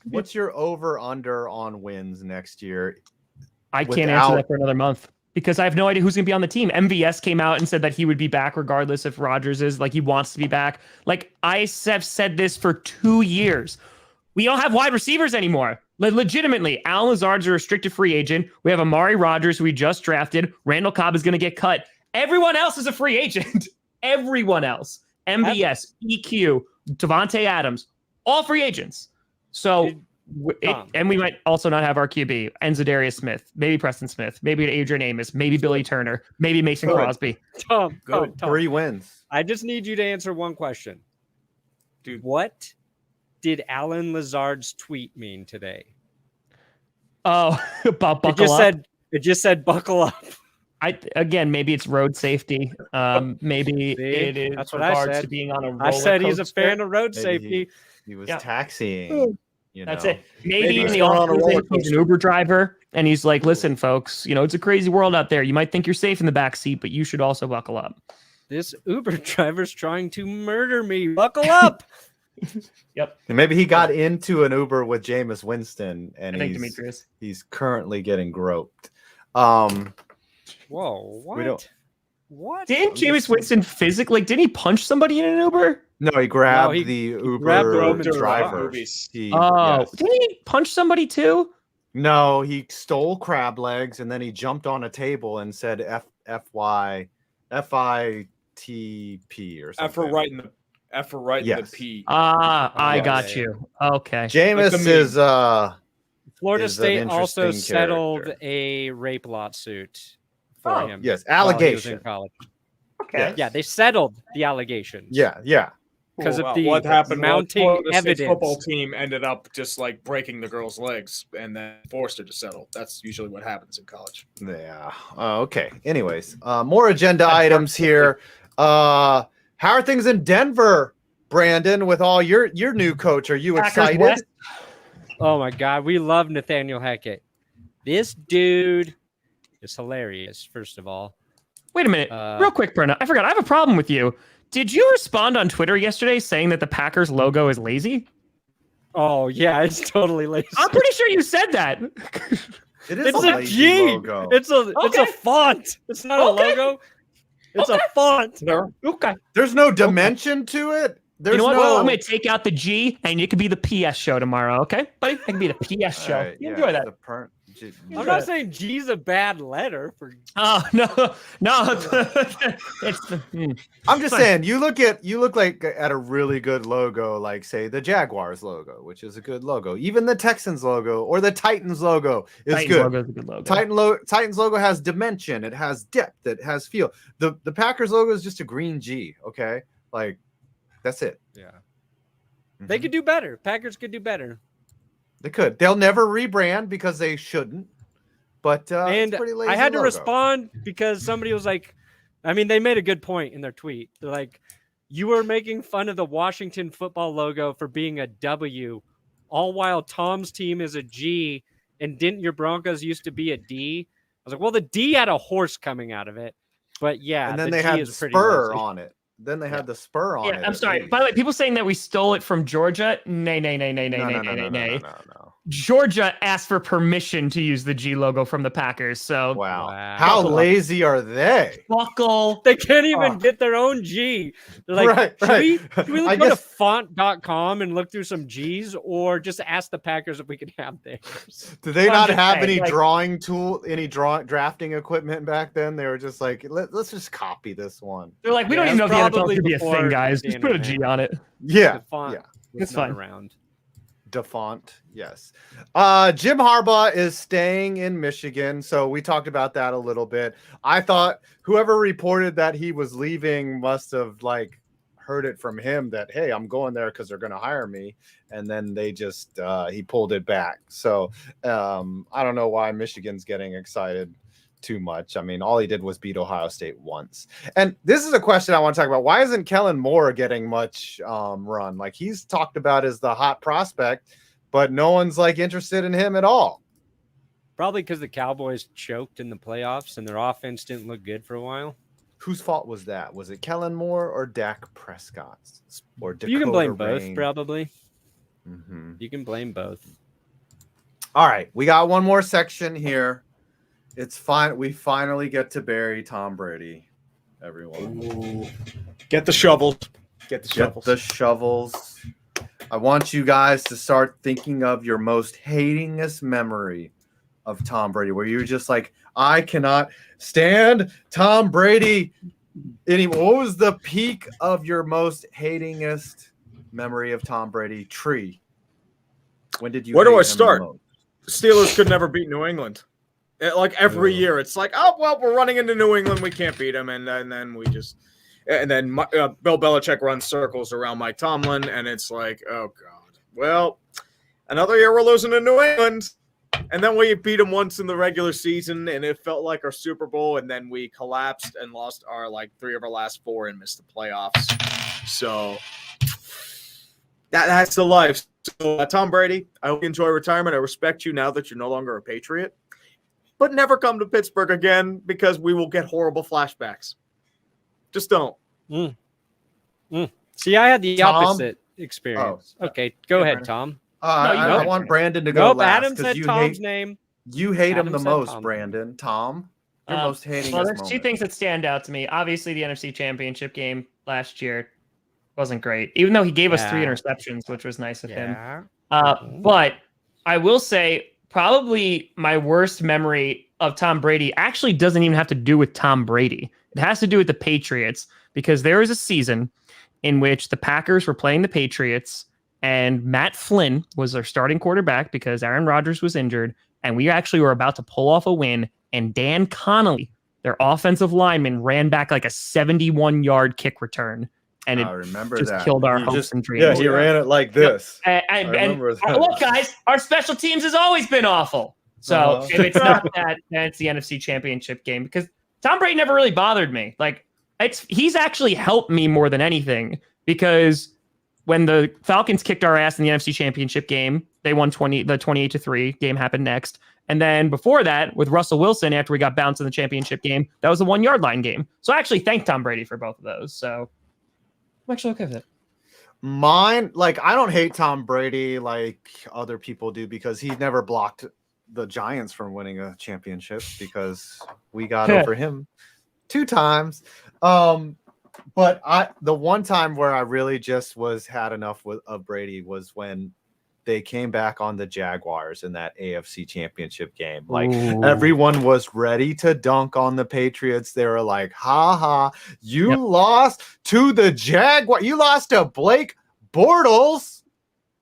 What's your over/under on wins next year? I can't answer Without- that for another month because I have no idea who's going to be on the team. MVS came out and said that he would be back regardless if Rodgers is like he wants to be back. Like I have said this for 2 years. We don't have wide receivers anymore. Legitimately, Alan Lazard's a restricted free agent. We have Amari Rodgers, who we just drafted. Randall Cobb is going to get cut. Everyone else is a free agent. Everyone else. MVS, EQ, Devontae Adams, all free agents. So, and we might also not have our QB, Enzadarius Smith, maybe Preston Smith, maybe Adrian Amos, maybe Billy Turner, maybe Mason Crosby. Tom, Good. Tom, 3 wins. I just need you to answer one question. Dude. What did Alan Lazard's tweet mean today? Oh, about buckle It just said buckle up. Again, maybe it's road safety. Maybe See? it is That's what I regards said. to being on a roller I said he's a coaster. fan of road Maybe safety. He was Yeah. taxiing. You That's know. it. Maybe in he's the going on a office, roller he's an Uber driver, and he's like, "Listen, folks, you know it's a crazy world out there. You might think you're safe in the back seat, but you should also buckle up." This Uber driver's trying to murder me. Buckle up. Yep. And maybe he got into an Uber with Jameis Winston, and I think Demetrius. he's currently getting groped. Whoa, We don't- what? Didn't Jameis Winston physically? Didn't he punch somebody in an Uber? No, he grabbed he the Uber grabbed Roman driver. movies. Didn't he punch somebody too? No, he stole crab legs and then he jumped on a table and said FYTP or something. F for writing Yes. the P. I yeah, got yeah. you. Okay. Jameis Like the is Florida is an State also interesting settled character. a rape lawsuit for him. yes, while he was in allegation. college. Okay. Yeah, they settled the allegations. Yeah. because of the what happened mounting was the State's evidence. football team ended up just like breaking the girl's legs and then forced her to settle. That's usually what happens in college. Yeah. Okay. Anyways, more agenda items here. How are things in Denver, Brandon, with all your new coach? Are you Packers excited? West. Oh my God, we love Nathaniel Hackett. This dude is hilarious. First of all, Wait a minute, real quick, Brenna. I forgot. I have a problem with you. Did you respond on Twitter yesterday saying that the Packers logo is lazy? oh yeah, it's totally lazy. I'm pretty sure you said that. It is It's a a lazy G. logo. It's a Okay. font. It's not Okay. a logo. It's a font. Okay. There's no dimension to it. There's You know what? no. I'm going to take out the G, and it could be the PS show tomorrow. Okay, buddy? It can be the PS show. All right, You yeah, enjoy that. I'm not saying G's a bad letter for. Oh no, it's I'm just saying, you look like at a really good logo, like say the Jaguars logo, which is a good logo. Even the Texans logo or the Titans logo is Titans good. logo is a good logo. Titans logo has dimension, it has depth, it has feel. The Packers logo is just a green G. Okay, like that's it. Yeah. They could do better. Packers could do better. They could. They'll never rebrand because they shouldn't. But And it's pretty lazy I had to logo. respond because somebody was like, I mean, they made a good point in their tweet. They're like, you were making fun of the Washington football logo for being a W, all while Tom's team is a G, and didn't your Broncos used to be a D? I was like, well, the D had a horse coming out of it, but yeah, And then the they G had the is pretty spur lazy. on it. Then they had the spur on it. Yeah, I'm at sorry. least. By the way, people saying that we stole it from Georgia. Nay. No. Georgia asked for permission to use the G logo from the Packers. So Wow. Wow. How lazy are they? buckle. They can't even get their own G. They're like, Right, should right. we I go to guess- font.com and look through some G's, or just ask the Packers if we can have theirs? Do they I'm not just have saying, any like- drawing tool, any drafting equipment back then? They were just like, let's just copy this one. They're like, we Yeah, don't even know if the NFL probably could be a before thing, guys. the Just put a internet. G on it. Yeah, The font yeah. was It's not fine. around. DeFont, yes. Jim Harbaugh is staying in Michigan, so we talked about that a little bit. I thought whoever reported that he was leaving must have like heard it from him that, hey, I'm going there because they're going to hire me, and then they just he pulled it back. So I don't know why Michigan's getting excited too much. I mean, all he did was beat Ohio State once. And this is a question I want to talk about. Why isn't Kellen Moore getting much run? Like, he's talked about as the hot prospect, but no one's like interested in him at all. Probably because the Cowboys choked in the playoffs and their offense didn't look good for a while. Whose fault was that? Was it Kellen Moore or Dak Prescott's? Or Dakota You can blame both, Rain? probably. Mhm. You can blame both. All right, we got one more section here. It's fine. We finally get to bury Tom Brady. Everyone, Get the shovels. Get the get shovels. the shovels. I want you guys to start thinking of your most hatingest memory of Tom Brady, where you're just like, I cannot stand Tom Brady anymore. What was the peak of your most hatingest memory of Tom Brady? Tree. When did you? Where do hate I him the start? most? Steelers could never beat New England. Like every Ugh. year, it's like, oh well, we're running into New England, we can't beat them, and then we just, and then Bill Belichick runs circles around Mike Tomlin, and it's like, oh god, well, another year we're losing to New England, and then we beat them once in the regular season, and it felt like our Super Bowl, and then we collapsed and lost our like 3 of our last 4 and missed the playoffs. So that's the life. So Tom Brady, I hope you enjoy retirement. I respect you now that you're no longer a Patriot. But never come to Pittsburgh again because we will get horrible flashbacks. Just don't. See, I had the Tom? opposite experience. Oh. Okay, go Yeah, ahead, Brandon. Tom. I nope. want Brandon to go Nope, last Adam said because Tom's name. you hate him Adam the said most, Tom. Brandon. Tom, your Um, most hating. Well, there's 2 things that stand out to me. Obviously, the NFC Championship game last year wasn't great, even though he gave us 3 Yeah. interceptions, which was nice of him. Yeah. But I will say, probably my worst memory of Tom Brady actually doesn't even have to do with Tom Brady. It has to do with the Patriots, because there was a season in which the Packers were playing the Patriots and Matt Flynn was their starting quarterback because Aaron Rodgers was injured. And we actually were about to pull off a win. And Dan Connolly, their offensive lineman, ran back like a 71-yard kick return. And it I remember just that. killed our He hopes just- and dreams. Yeah, he ran it like this. And remember that. look, guys, our special teams has always been awful. So Uh-huh. if it's not that, then it's the NFC Championship game, because Tom Brady never really bothered me. Like, he's actually helped me more than anything, because when the Falcons kicked our ass in the NFC Championship game, they won the 28-3 game happened next. And then before that, with Russell Wilson, after we got bounced in the championship game, that was a 1-yard line game. So I actually thank Tom Brady for both of those. So I'm actually okay with it. Mine, like, I don't hate Tom Brady like other people do because he never blocked the Giants from winning a championship because we got over him 2 times. But the one time where I really just had enough of Brady was when they came back on the Jaguars in that AFC Championship game. Like, everyone was ready to dunk on the Patriots. They were like, ha ha, you lost to the Jaguar. You lost to Blake Bortles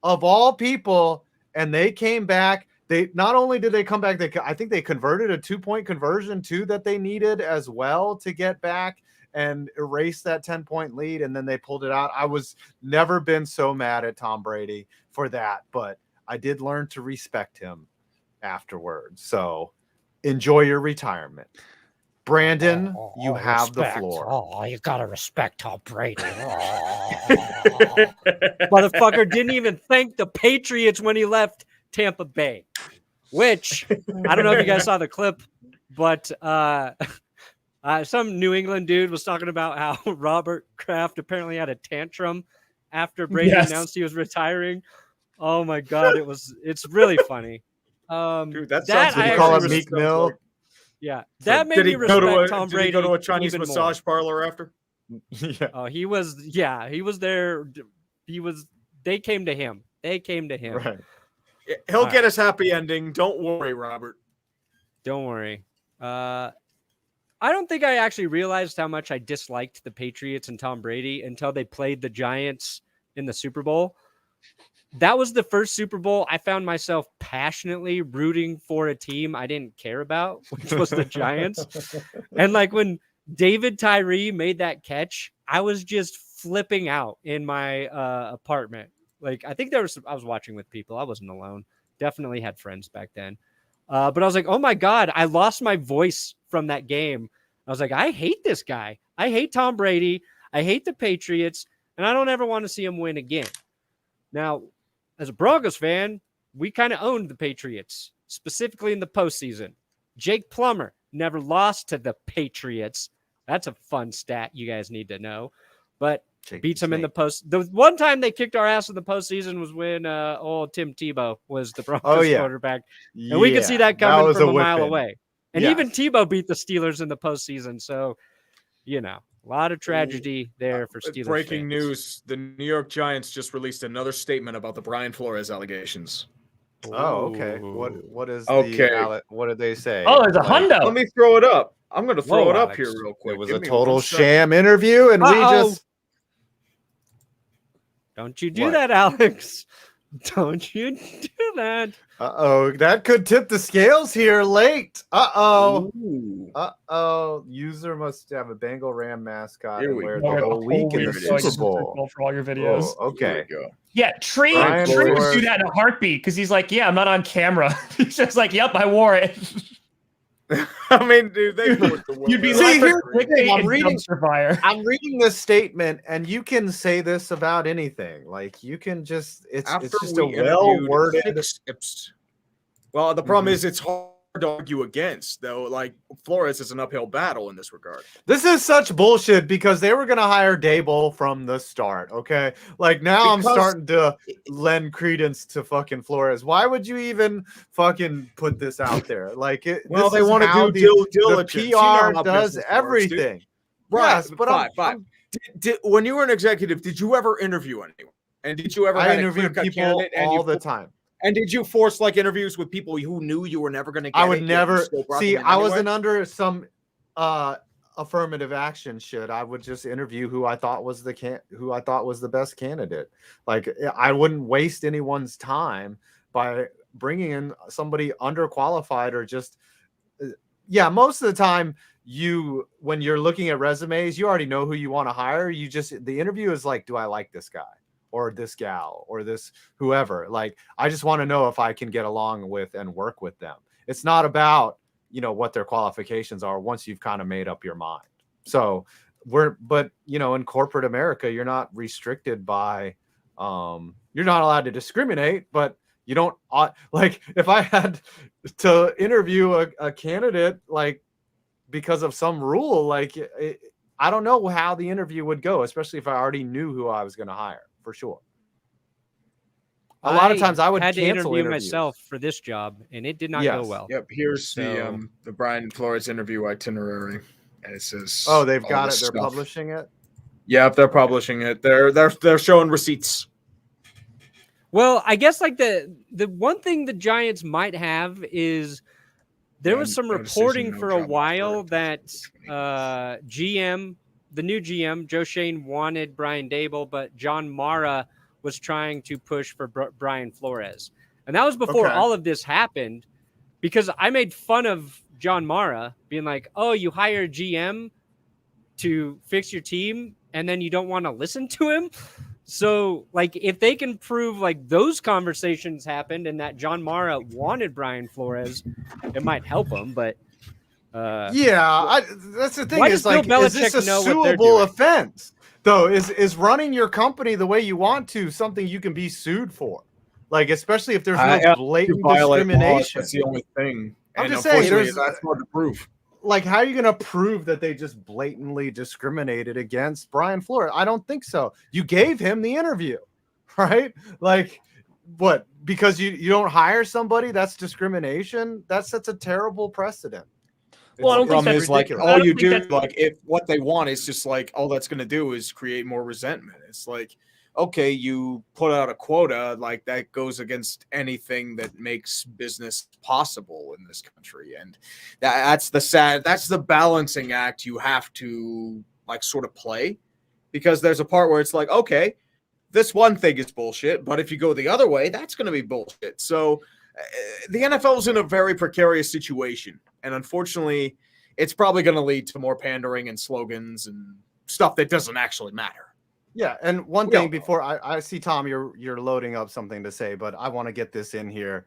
of all people. And they came back. They not only did they come back, I think they converted a 2-point conversion too that they needed as well to get back and erase that 10-point lead, and then they pulled it out. I was never been so mad at Tom Brady for that, but I did learn to respect him afterwards. So enjoy your retirement. Brandon, you have the floor. Oh, you gotta respect Tom Brady. Motherfucker didn't even thank the Patriots when he left Tampa Bay, which I don't know if you guys saw the clip, but some New England dude was talking about how Robert Kraft apparently had a tantrum after Brady announced he was retiring. Oh my God, it's really funny. Dude, that that sounds I Did you call actually him res- Meek Mill? yeah, that made Did me he go respect to Tom Brady. Did he go to a Chinese even massage more. parlor after? Yeah. Oh, he was there. They came to him. Right. He'll All get right. his happy ending. Don't worry, Robert. Don't worry. I don't think I actually realized how much I disliked the Patriots and Tom Brady until they played the Giants in the Super Bowl. That was the first Super Bowl I found myself passionately rooting for a team I didn't care about, which was the Giants. And like when David Tyree made that catch, I was just flipping out in my apartment. Like I think I was watching with people. I wasn't alone. Definitely had friends back then. But I was like, oh my God, I lost my voice from that game. I was like, I hate this guy. I hate Tom Brady. I hate the Patriots. And I don't ever want to see him win again. Now, as a Broncos fan, we kind of owned the Patriots, specifically in the postseason. Jake Plummer never lost to the Patriots. That's a fun stat you guys need to know. But beats them in the post. The one time they kicked our ass in the postseason was when old Tim Tebow was the Broncos quarterback. And we could see that coming from a mile away. And even Tebow beat the Steelers in the postseason. So, a lot of tragedy there for Steelers Breaking fans. news. The New York Giants just released another statement about the Brian Flores allegations. Oh, okay. What is Okay. what did they say? Oh, there's a hundo. Let me throw it up. I'm going to throw Whoa, it up Alex. here real quick. It was Give a me total 1 second. sham interview, and we just Don't you do What? that, Alex. Don't you do that. that could tip the scales here late. Ooh. User must have a Bengal Ram mascot Here and we wear go. the whole week in Here the it is. Super Bowl. For all your videos. Oh, okay. Here we go. Yeah, Trey Brian would Flores. do that in a heartbeat because he's like, yeah, I'm not on camera. He's just like, yep, I wore it. I mean, dude, they forced the You'd be See, like, here's the thing, I'm reading Fire. I'm reading this statement, and you can say this about anything. Like you can just it's just a well-worded. Well, the problem is it's hard to argue against, though. Like Flores is an uphill battle in this regard. This is such bullshit because they were gonna hire Daboll from the start. Okay, like now I'm starting to lend credence to fucking Flores. Why would you even fucking put this out there? Like it. Well, this they is want to how do due the diligence. PR You know how does business works, dude. everything. Right, Yes, but fine. When you were an executive, did you ever interview anyone? And did you ever? I have interview people all the time. And did you force like interviews with people who knew you were never going to get? I would never see. I wasn't under some affirmative action shit. I would just interview who I thought was the best candidate. Like I wouldn't waste anyone's time by bringing in somebody underqualified or just. Yeah, most of the time when you're looking at resumes, you already know who you want to hire. The interview is like, do I like this guy? Or this gal or this whoever. Like I just want to know if I can get along with and work with them. It's not about what their qualifications are once you've kind of made up your mind. So in corporate America, you're not restricted by you're not allowed to discriminate, but you don't like if I had to interview a candidate like because of some rule, like I don't know how the interview would go, especially if I already knew who I was going to hire. For sure. A lot of times I would had to cancel interview interviews. myself for this job, and it did not go well. Yep. Here's the Brian Flores interview itinerary, and it says, "Oh, they've got it. They're publishing it." Yep, they're publishing it. They're showing receipts. Well, I guess like the one thing the Giants might have is there was some reporting for a while that the new GM, Joe Shane, wanted Brian Daboll, but John Mara was trying to push for Brian Flores. And that was before all of this happened because I made fun of John Mara being like, oh, you hire a GM to fix your team and then you don't want to listen to him. So like if they can prove like those conversations happened and that John Mara wanted Brian Flores, it might help him, but that's the thing. Is like, is this a suable offense? Though, is running your company the way you want to something you can be sued for? Like, especially if there's no blatant discrimination. That's the only thing. I'm just saying, that's hard to prove. Like, how are you going to prove that they just blatantly discriminated against Brian Flores? I don't think so. You gave him the interview, right? Like, What? Because you don't hire somebody, that's discrimination. That sets a terrible precedent. Well, I don't The think problem that's is like ridiculous. I all don't you think do, that's- like if what they want is just like all that's going to do is create more resentment. It's like, okay, you put out a quota, like that goes against anything that makes business possible in this country, and that's the balancing act you have to like sort of play, because there's a part where it's like, okay, this one thing is bullshit, but if you go the other way, that's going to be bullshit. So the NFL is in a very precarious situation, and unfortunately, it's probably going to lead to more pandering and slogans and stuff that doesn't actually matter. Yeah, and one We all thing know. before I see Tom, you're loading up something to say, but I want to get this in here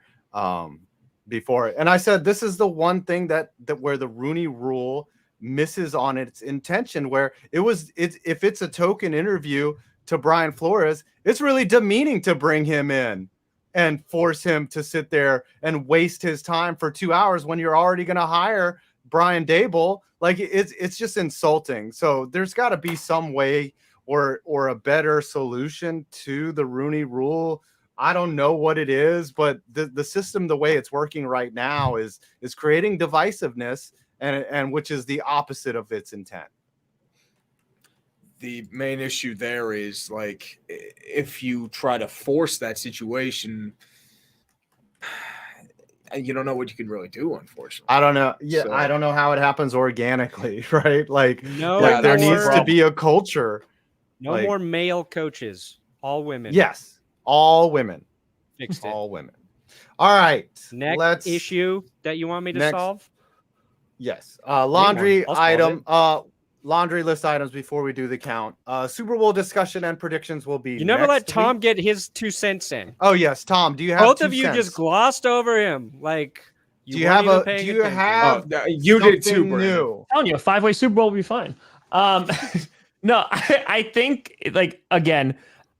before. And I said this is the one thing that where the Rooney Rule misses on its intention, where if it's a token interview to Brian Flores, it's really demeaning to bring him in and force him to sit there and waste his time for 2 hours when you're already going to hire Brian Daboll. Like it's just insulting. So there's got to be some way or a better solution to the Rooney Rule. I don't know what it is, but the system, the way it's working right now, is creating divisiveness, and which is the opposite of its intent. The main issue there is like if you try to force that situation, you don't know what you can really do, unfortunately. I don't know. Yeah, So- I don't know how it happens organically, right? Like, No, like there that's the needs to problem. be a culture. no like- more male coaches, all women. Yes, all women, Fixed it. all women. All right, Next issue that you want me to next- solve? Yes. Laundry I'll solve item. Laundry list items before we do the count. Super Bowl discussion and predictions will be. You never let next Tom week. get his 2 cents in. Oh yes, Tom. Do you have Both 2 of you cents? just glossed over him. Like, Do you weren't have even a? paying Do you attention. have? You did too, something Brandon. new? I'm telling you, a 5-way Super Bowl will be fine. No, I think like again,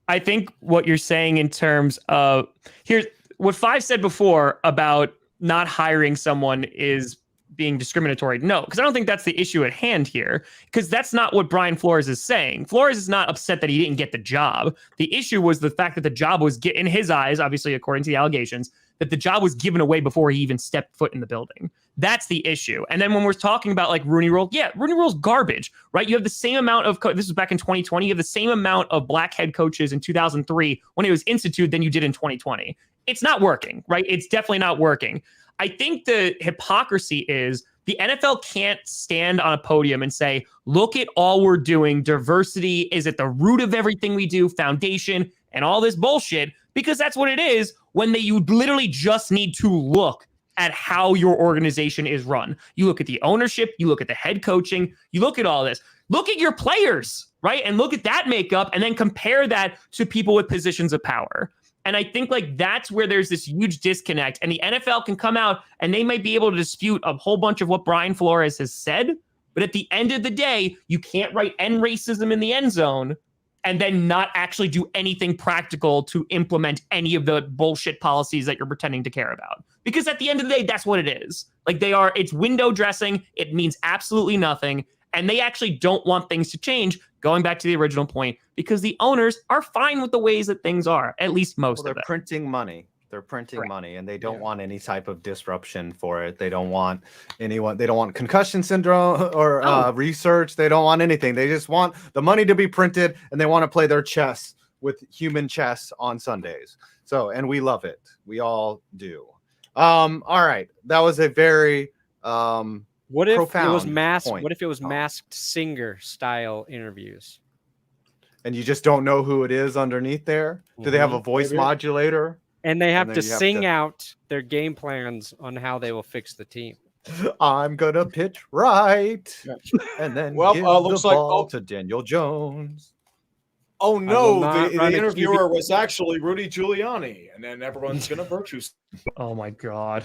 I think what you're saying in terms of here's what Five said before about not hiring someone is being discriminatory. No, because I don't think that's the issue at hand here, because that's not what Brian Flores is saying. Flores is not upset that he didn't get the job. The issue was the fact that the job was, in his eyes, obviously according to the allegations, that the job was given away before he even stepped foot in the building. That's the issue. And then when we're talking about like Rooney Rule, yeah, Rooney Rule's garbage, right? You have the same amount of, this was back in 2020, you have the same amount of black head coaches in 2003 when it was instituted than you did in 2020. It's not working, right? It's definitely not working. I think the hypocrisy is the NFL can't stand on a podium and say, look at all we're doing. Diversity is at the root of everything we do, foundation, and all this bullshit, because that's what it is when you literally just need to look at how your organization is run. You look at the ownership, you look at the head coaching, you look at all this. Look at your players, right? And look at that makeup and then compare that to people with positions of power. And I think like that's where there's this huge disconnect, and the NFL can come out and they might be able to dispute a whole bunch of what Brian Flores has said. But at the end of the day, you can't write end racism in the end zone and then not actually do anything practical to implement any of the bullshit policies that you're pretending to care about. Because at the end of the day, that's what it is. Like it's window dressing. It means absolutely nothing. And they actually don't want things to change, going back to the original point, because the owners are fine with the ways that things are, at least most Well, of they're them. printing money. They're printing Correct. money, and they don't want any type of disruption for it. They don't want anyone. They don't want concussion syndrome or research. They don't want anything. They just want the money to be printed, and they want to play their chess with human chess on Sundays. So, and we love it. We all do. All right, that was a very What if it was profound masked? point, What if it was Tom. masked singer style interviews? and you just don't know who it is underneath there. Do they have a voice Maybe. modulator? And they have then to you have sing to- out their game plans on how they will fix the team. I'm gonna pitch right, Yeah. and then Well, give looks the like- ball to Daniel Jones. Oh will no, not the run a interviewer was actually Rudy Giuliani, and then everyone's gonna virtue. Oh my God.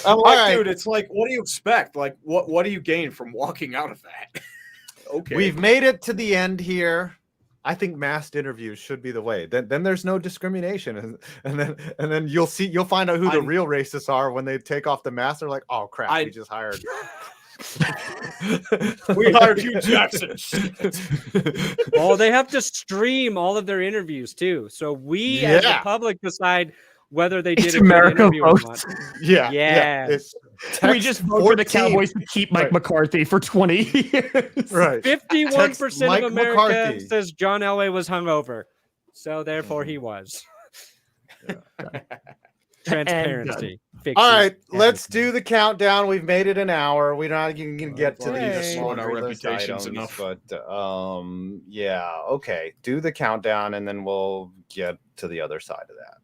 I'm like, right. dude, it's like, what do you expect? Like, what do you gain from walking out of that? Okay, We've made it to the end here. I think masked interviews should be the way. Then there's no discrimination, and then you'll find out who the I'm- real racists are when they take off the mask. They're like, oh crap, we just hired We hired Hugh Jackson. Oh, they have to stream all of their interviews too. So we, as the Yeah. public, decide whether they did It's a good America interview or not. votes. Yeah. Yes. We just vote for the 14. Cowboys to keep Mike Right. McCarthy for 20 years. Right. 51% Mike of America McCarthy. says John Elway was hungover. So therefore he was. Transparency. Fixes All right, let's everything. do the countdown. We've made it an hour. We're not even going to get to Already these destroyed our laundry list reputations items, enough. but yeah, okay. Do the countdown, and then we'll get to the other side of that.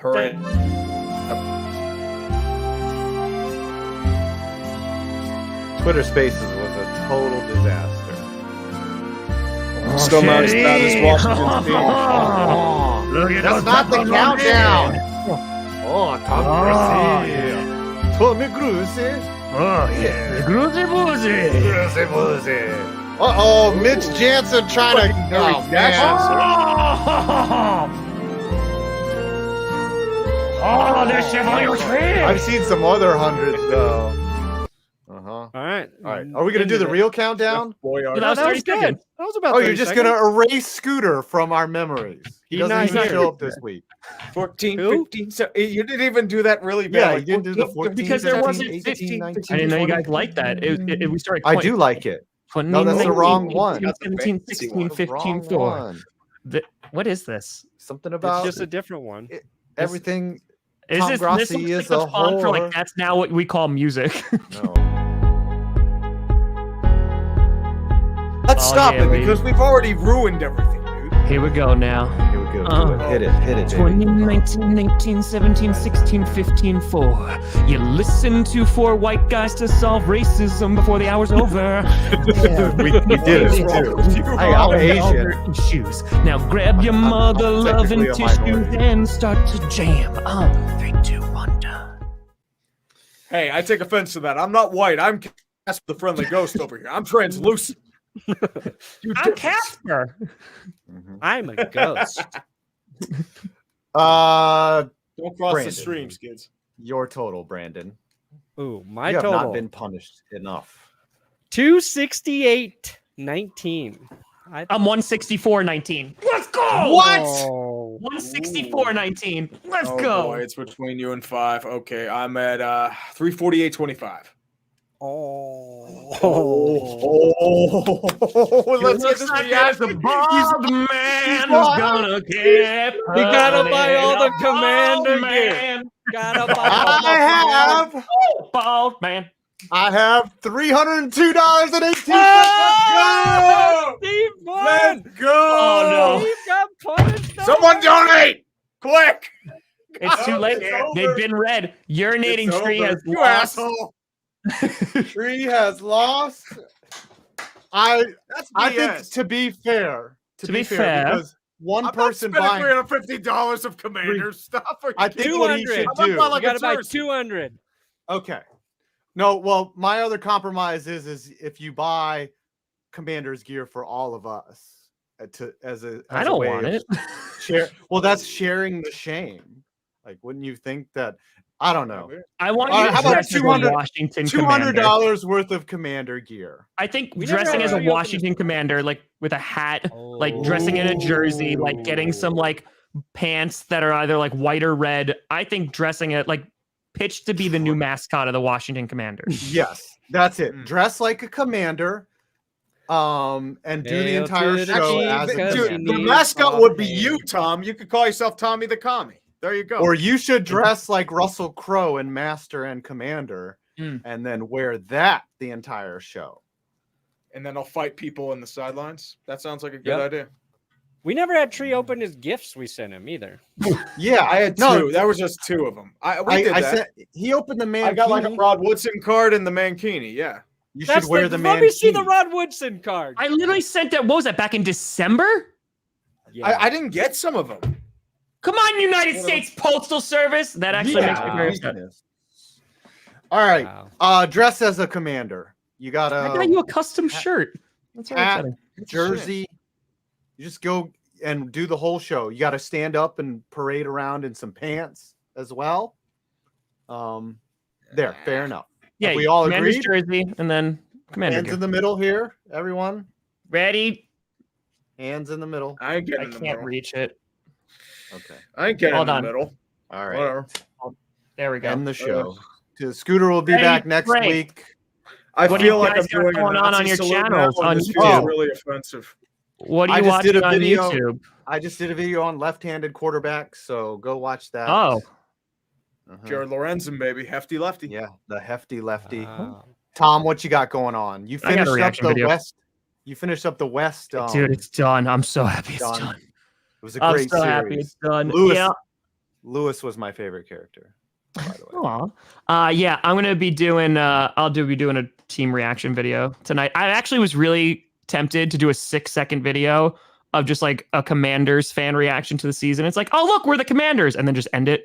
Hurry. Twitter Spaces was a total disaster. Still not as bad as Washington's team. Look at That's those not the Buffalo countdown. men. Oh, Tom Brady. Tommy Cruise. Oh, yeah. Gruzy boozy. Uh-oh, Mitch Jansen trying to... Oh, man. Oh, there's Chevalier Tree. I've seen some other hundreds, though. Uh-huh. All right. All right. Are we going to do the real countdown? Boy, No, are that was that 30 was good. seconds. That was about Oh, 30 you're just seconds. going to erase Scooter from our memories. He He's doesn't not even here. show up this week. 14, Who? 15, so you didn't even do that really Yeah, bad. you didn't do the 14, Because there 17, wasn't 18, 15. 19, I didn't know you 20. guys liked that. We started. I do like it. 20, No, that's the 19, wrong one. 17, 16, 15, 4. One. What is this? Something It's about just a different one. everything. Is Tom this Grassi looks is like a the font for whore. like that's now what we call music. No. Let's Oh, stop yeah, it baby. because we've already ruined everything, dude. Here we go now. Here we go. Uh, Hit it, baby. 20, 19, 18, 17, 16, 15, 4. You listen to 4 white guys to solve racism before the hour's over. we did it too. Hey, I'm Asian. Shoes. Now grab your mother loving technically a tissues minority. and start to jam. 3, 2, 1, done. Hey, I take offense to that. I'm not white. I'm Casper the Friendly Ghost over here. I'm translucent. I'm Casper. I'm a ghost. Don't cross Brandon. the streams, kids. Your total, Brandon. Ooh, my You have total. not been punished enough. 268.19. I'm 164.19. Let's go. What? Oh. 164.19. Let's Oh, go. boy, it's between you and 5. Okay, I'm at 348.25. Oh. Let's get Looks this like reaction. there's a bald man who's gonna get. You gotta buy all the a commander bald gear. man. Gotta buy all the Bald man. I have $302.18. Oh, Steve won. Let's go! Oh, no. Steve got punished. Someone donate! Quick! It's too late. It's over. They've been read. Urinating It's tree over. has You lost. asshole! Tree has lost. I That's think BS. to be fair, To be fair, because one I'm person not buying, spending $350 of commander stuff. Are you I think kidding? what he 200. should How about do. buy like You a gotta buy jersey? 200. Okay. No, well, my other compromise is if you buy Commander's gear for all of us as a I don't way want of it. share. Well, that's sharing the shame. Like, wouldn't you think that? I don't know. I want All you right, to how about dress as a 200 Washington $200 Commander. worth of Commander gear. I think We never dressing had as a to reopen Washington Commander, like with a hat, like dressing in a jersey, like getting some like pants that are either like white or red. I think dressing it like pitched to be the new mascot of the Washington Commanders. Yes, that's it. Mm. Dress like a commander, and do the Hail entire to the show chief, as a because Dude, you commander. the need mascot all would be hail. you, Tom. You could call yourself Tommy the Commie. There you go. Or you should dress like Russell Crowe in Master and Commander, Mm. and then wear that the entire show. and then I'll fight people in the sidelines. That sounds like a good Yep. idea. We never had Tree open his gifts we sent him either. Yeah, I had no, two. That was just two of them. We did I that. said he opened the man. I got like a Rod Woodson card and the Mankini. Yeah. You should wear the man. Let me see the Rod Woodson card. I literally sent that. What was that back in December? Yeah. I didn't get some of them. Come on, United States Postal Service. That actually makes me very upset. All right, Wow. dress as a commander. You got I got you a custom shirt. That's very hat, exciting. jersey. You just go and do the whole show. You got to stand up and parade around in some pants as well. There, fair enough. Yeah, we all Commanders agreed? jersey, and then Commander Hands gear. in the middle here, everyone. Ready? Hands in the middle. I ain't getting I in the can't middle. reach it. Okay. I ain't getting Hold in on. the middle. All right. Whatever. There we go. End the show. Scooter will be Ready, back next break. week. I What do you feel like guys I'm got doing going a on Nazi your salute now, channels and on this feels YouTube? really offensive. What are I you just did watching a on video. YouTube? I just did a video on left-handed quarterbacks, so go watch that. Oh, Jared Lorenzen, baby. Hefty lefty. Yeah, the hefty lefty. Wow. Tom, what you got going on? You I got a finished up reaction the video. West. You finished up the West. dude, it's done. I'm so happy it's done. done. It was a I'm great so series. happy it's done. Lewis was my favorite character, by the way. Yeah, I'm gonna be doing. I'll be doing a team reaction video tonight. I actually was really tempted to do a 6-second video of just like a Commanders fan reaction to the season. It's like, oh look, we're the Commanders, and then just end it.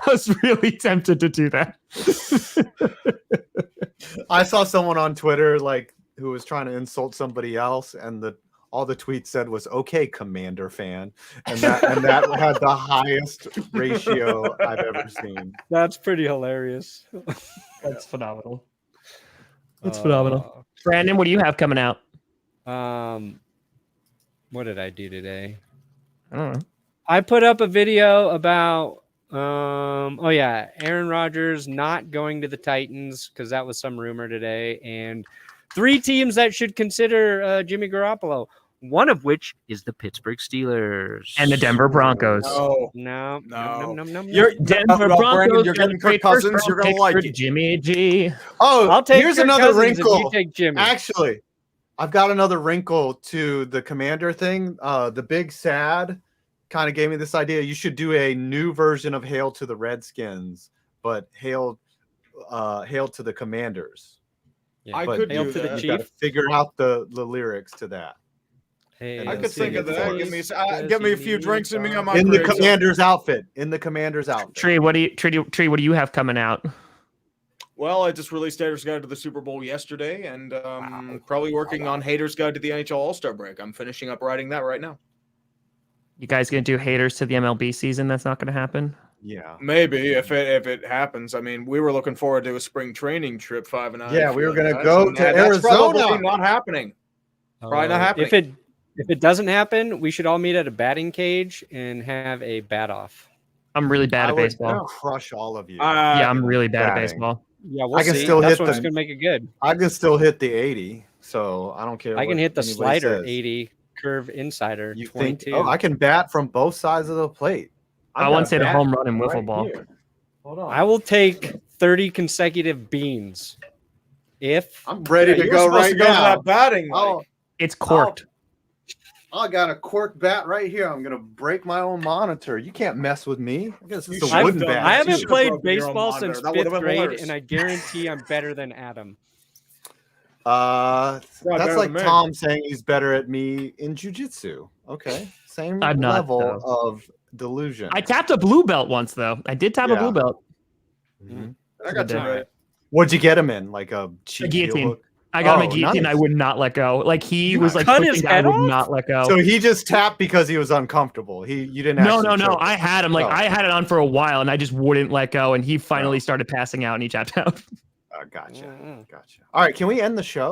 I was really tempted to do that. I saw someone on Twitter who was trying to insult somebody else, and all the tweet said was "Okay, Commander fan," and that had the highest ratio I've ever seen. That's pretty hilarious. That's phenomenal. That's phenomenal. Brandon, what do you have coming out? What did I do today? I don't know. I put up a video about Aaron Rodgers not going to the Titans because that was some rumor today, and 3 teams that should consider Jimmy Garoppolo, one of which is the Pittsburgh Steelers And the Denver Broncos. No. No. You're Denver Brandon, Broncos. you're got a getting great Kirk Cousins. first You're round gonna pick like for it. Jimmy G. Oh, I'll take here's Kirk another Cousins if wrinkle. you take Jimmy. Actually, I've got another wrinkle to the Commander thing. The Big Sad kind of gave me this idea. You should do a new version of "Hail to the Redskins," but hail to the Commanders. Yeah. I But could Hail do to the that. You got to Chief. figure out the lyrics to that. Hey, I could see think of it that. for Give me, us. give me a few drinks in me on my In the grave, so- Commander's outfit. In the Commander's outfit. Tree, what do you have coming out? Well, I just released Haters Guide to the Super Bowl yesterday, and probably working on Haters Guide to the NHL All-Star break. I'm finishing up writing that right now. You guys gonna do haters to the MLB season? That's not gonna happen. Yeah. Maybe if it happens. I mean, we were looking forward to a spring training trip, 5 and 9. Yeah, we were gonna go to That's Arizona. probably not happening. Probably not happening. If it doesn't happen, we should all meet at a batting cage and have a bat off. I'm really bad I at would baseball. crush all of you. Yeah, I'm really bad at batting. baseball. Yeah, we'll I can see. still That's hit what's the- going to make it good. I can still hit the 80, so I don't care. I can what hit the anybody slider says. 80 curve insider You 22. think? Oh, I can bat from both sides of the plate. I once hit a home run in wiffle ball. Here. Hold on. I will take 30 consecutive beans. If I'm ready Yeah, to you go were supposed right to go to now. that batting. Oh, Mike. It's corked. I got a cork bat right here. I'm gonna break my own monitor. You can't mess with me. I guess it's You a should've wooden done bat. that. I You haven't should've played broken your own baseball monitor. since That would've 5th been grade, hilarious. and I guarantee I'm better than Adam. That's better like than me. Tom saying he's better at me in jiu-jitsu. Okay, same I'm not, level though. of delusion. I tapped a blue belt once though. I did tap a Yeah. blue belt. Mhm. I got you All right. What'd you get him in? Like a cheap heel guillotine. hook? I got him Oh, a guillotine. nice. I would not let go. Like he You was like cut his pushing, I head would off? not let go. So he just tapped because he was uncomfortable. You didn't. No. actually choke him. I had him. Like Oh. I had it on for a while, and I just wouldn't let go. And he finally Oh. started passing out, and he tapped out. Gotcha. Mm-mm. Gotcha. All right, can we end the show?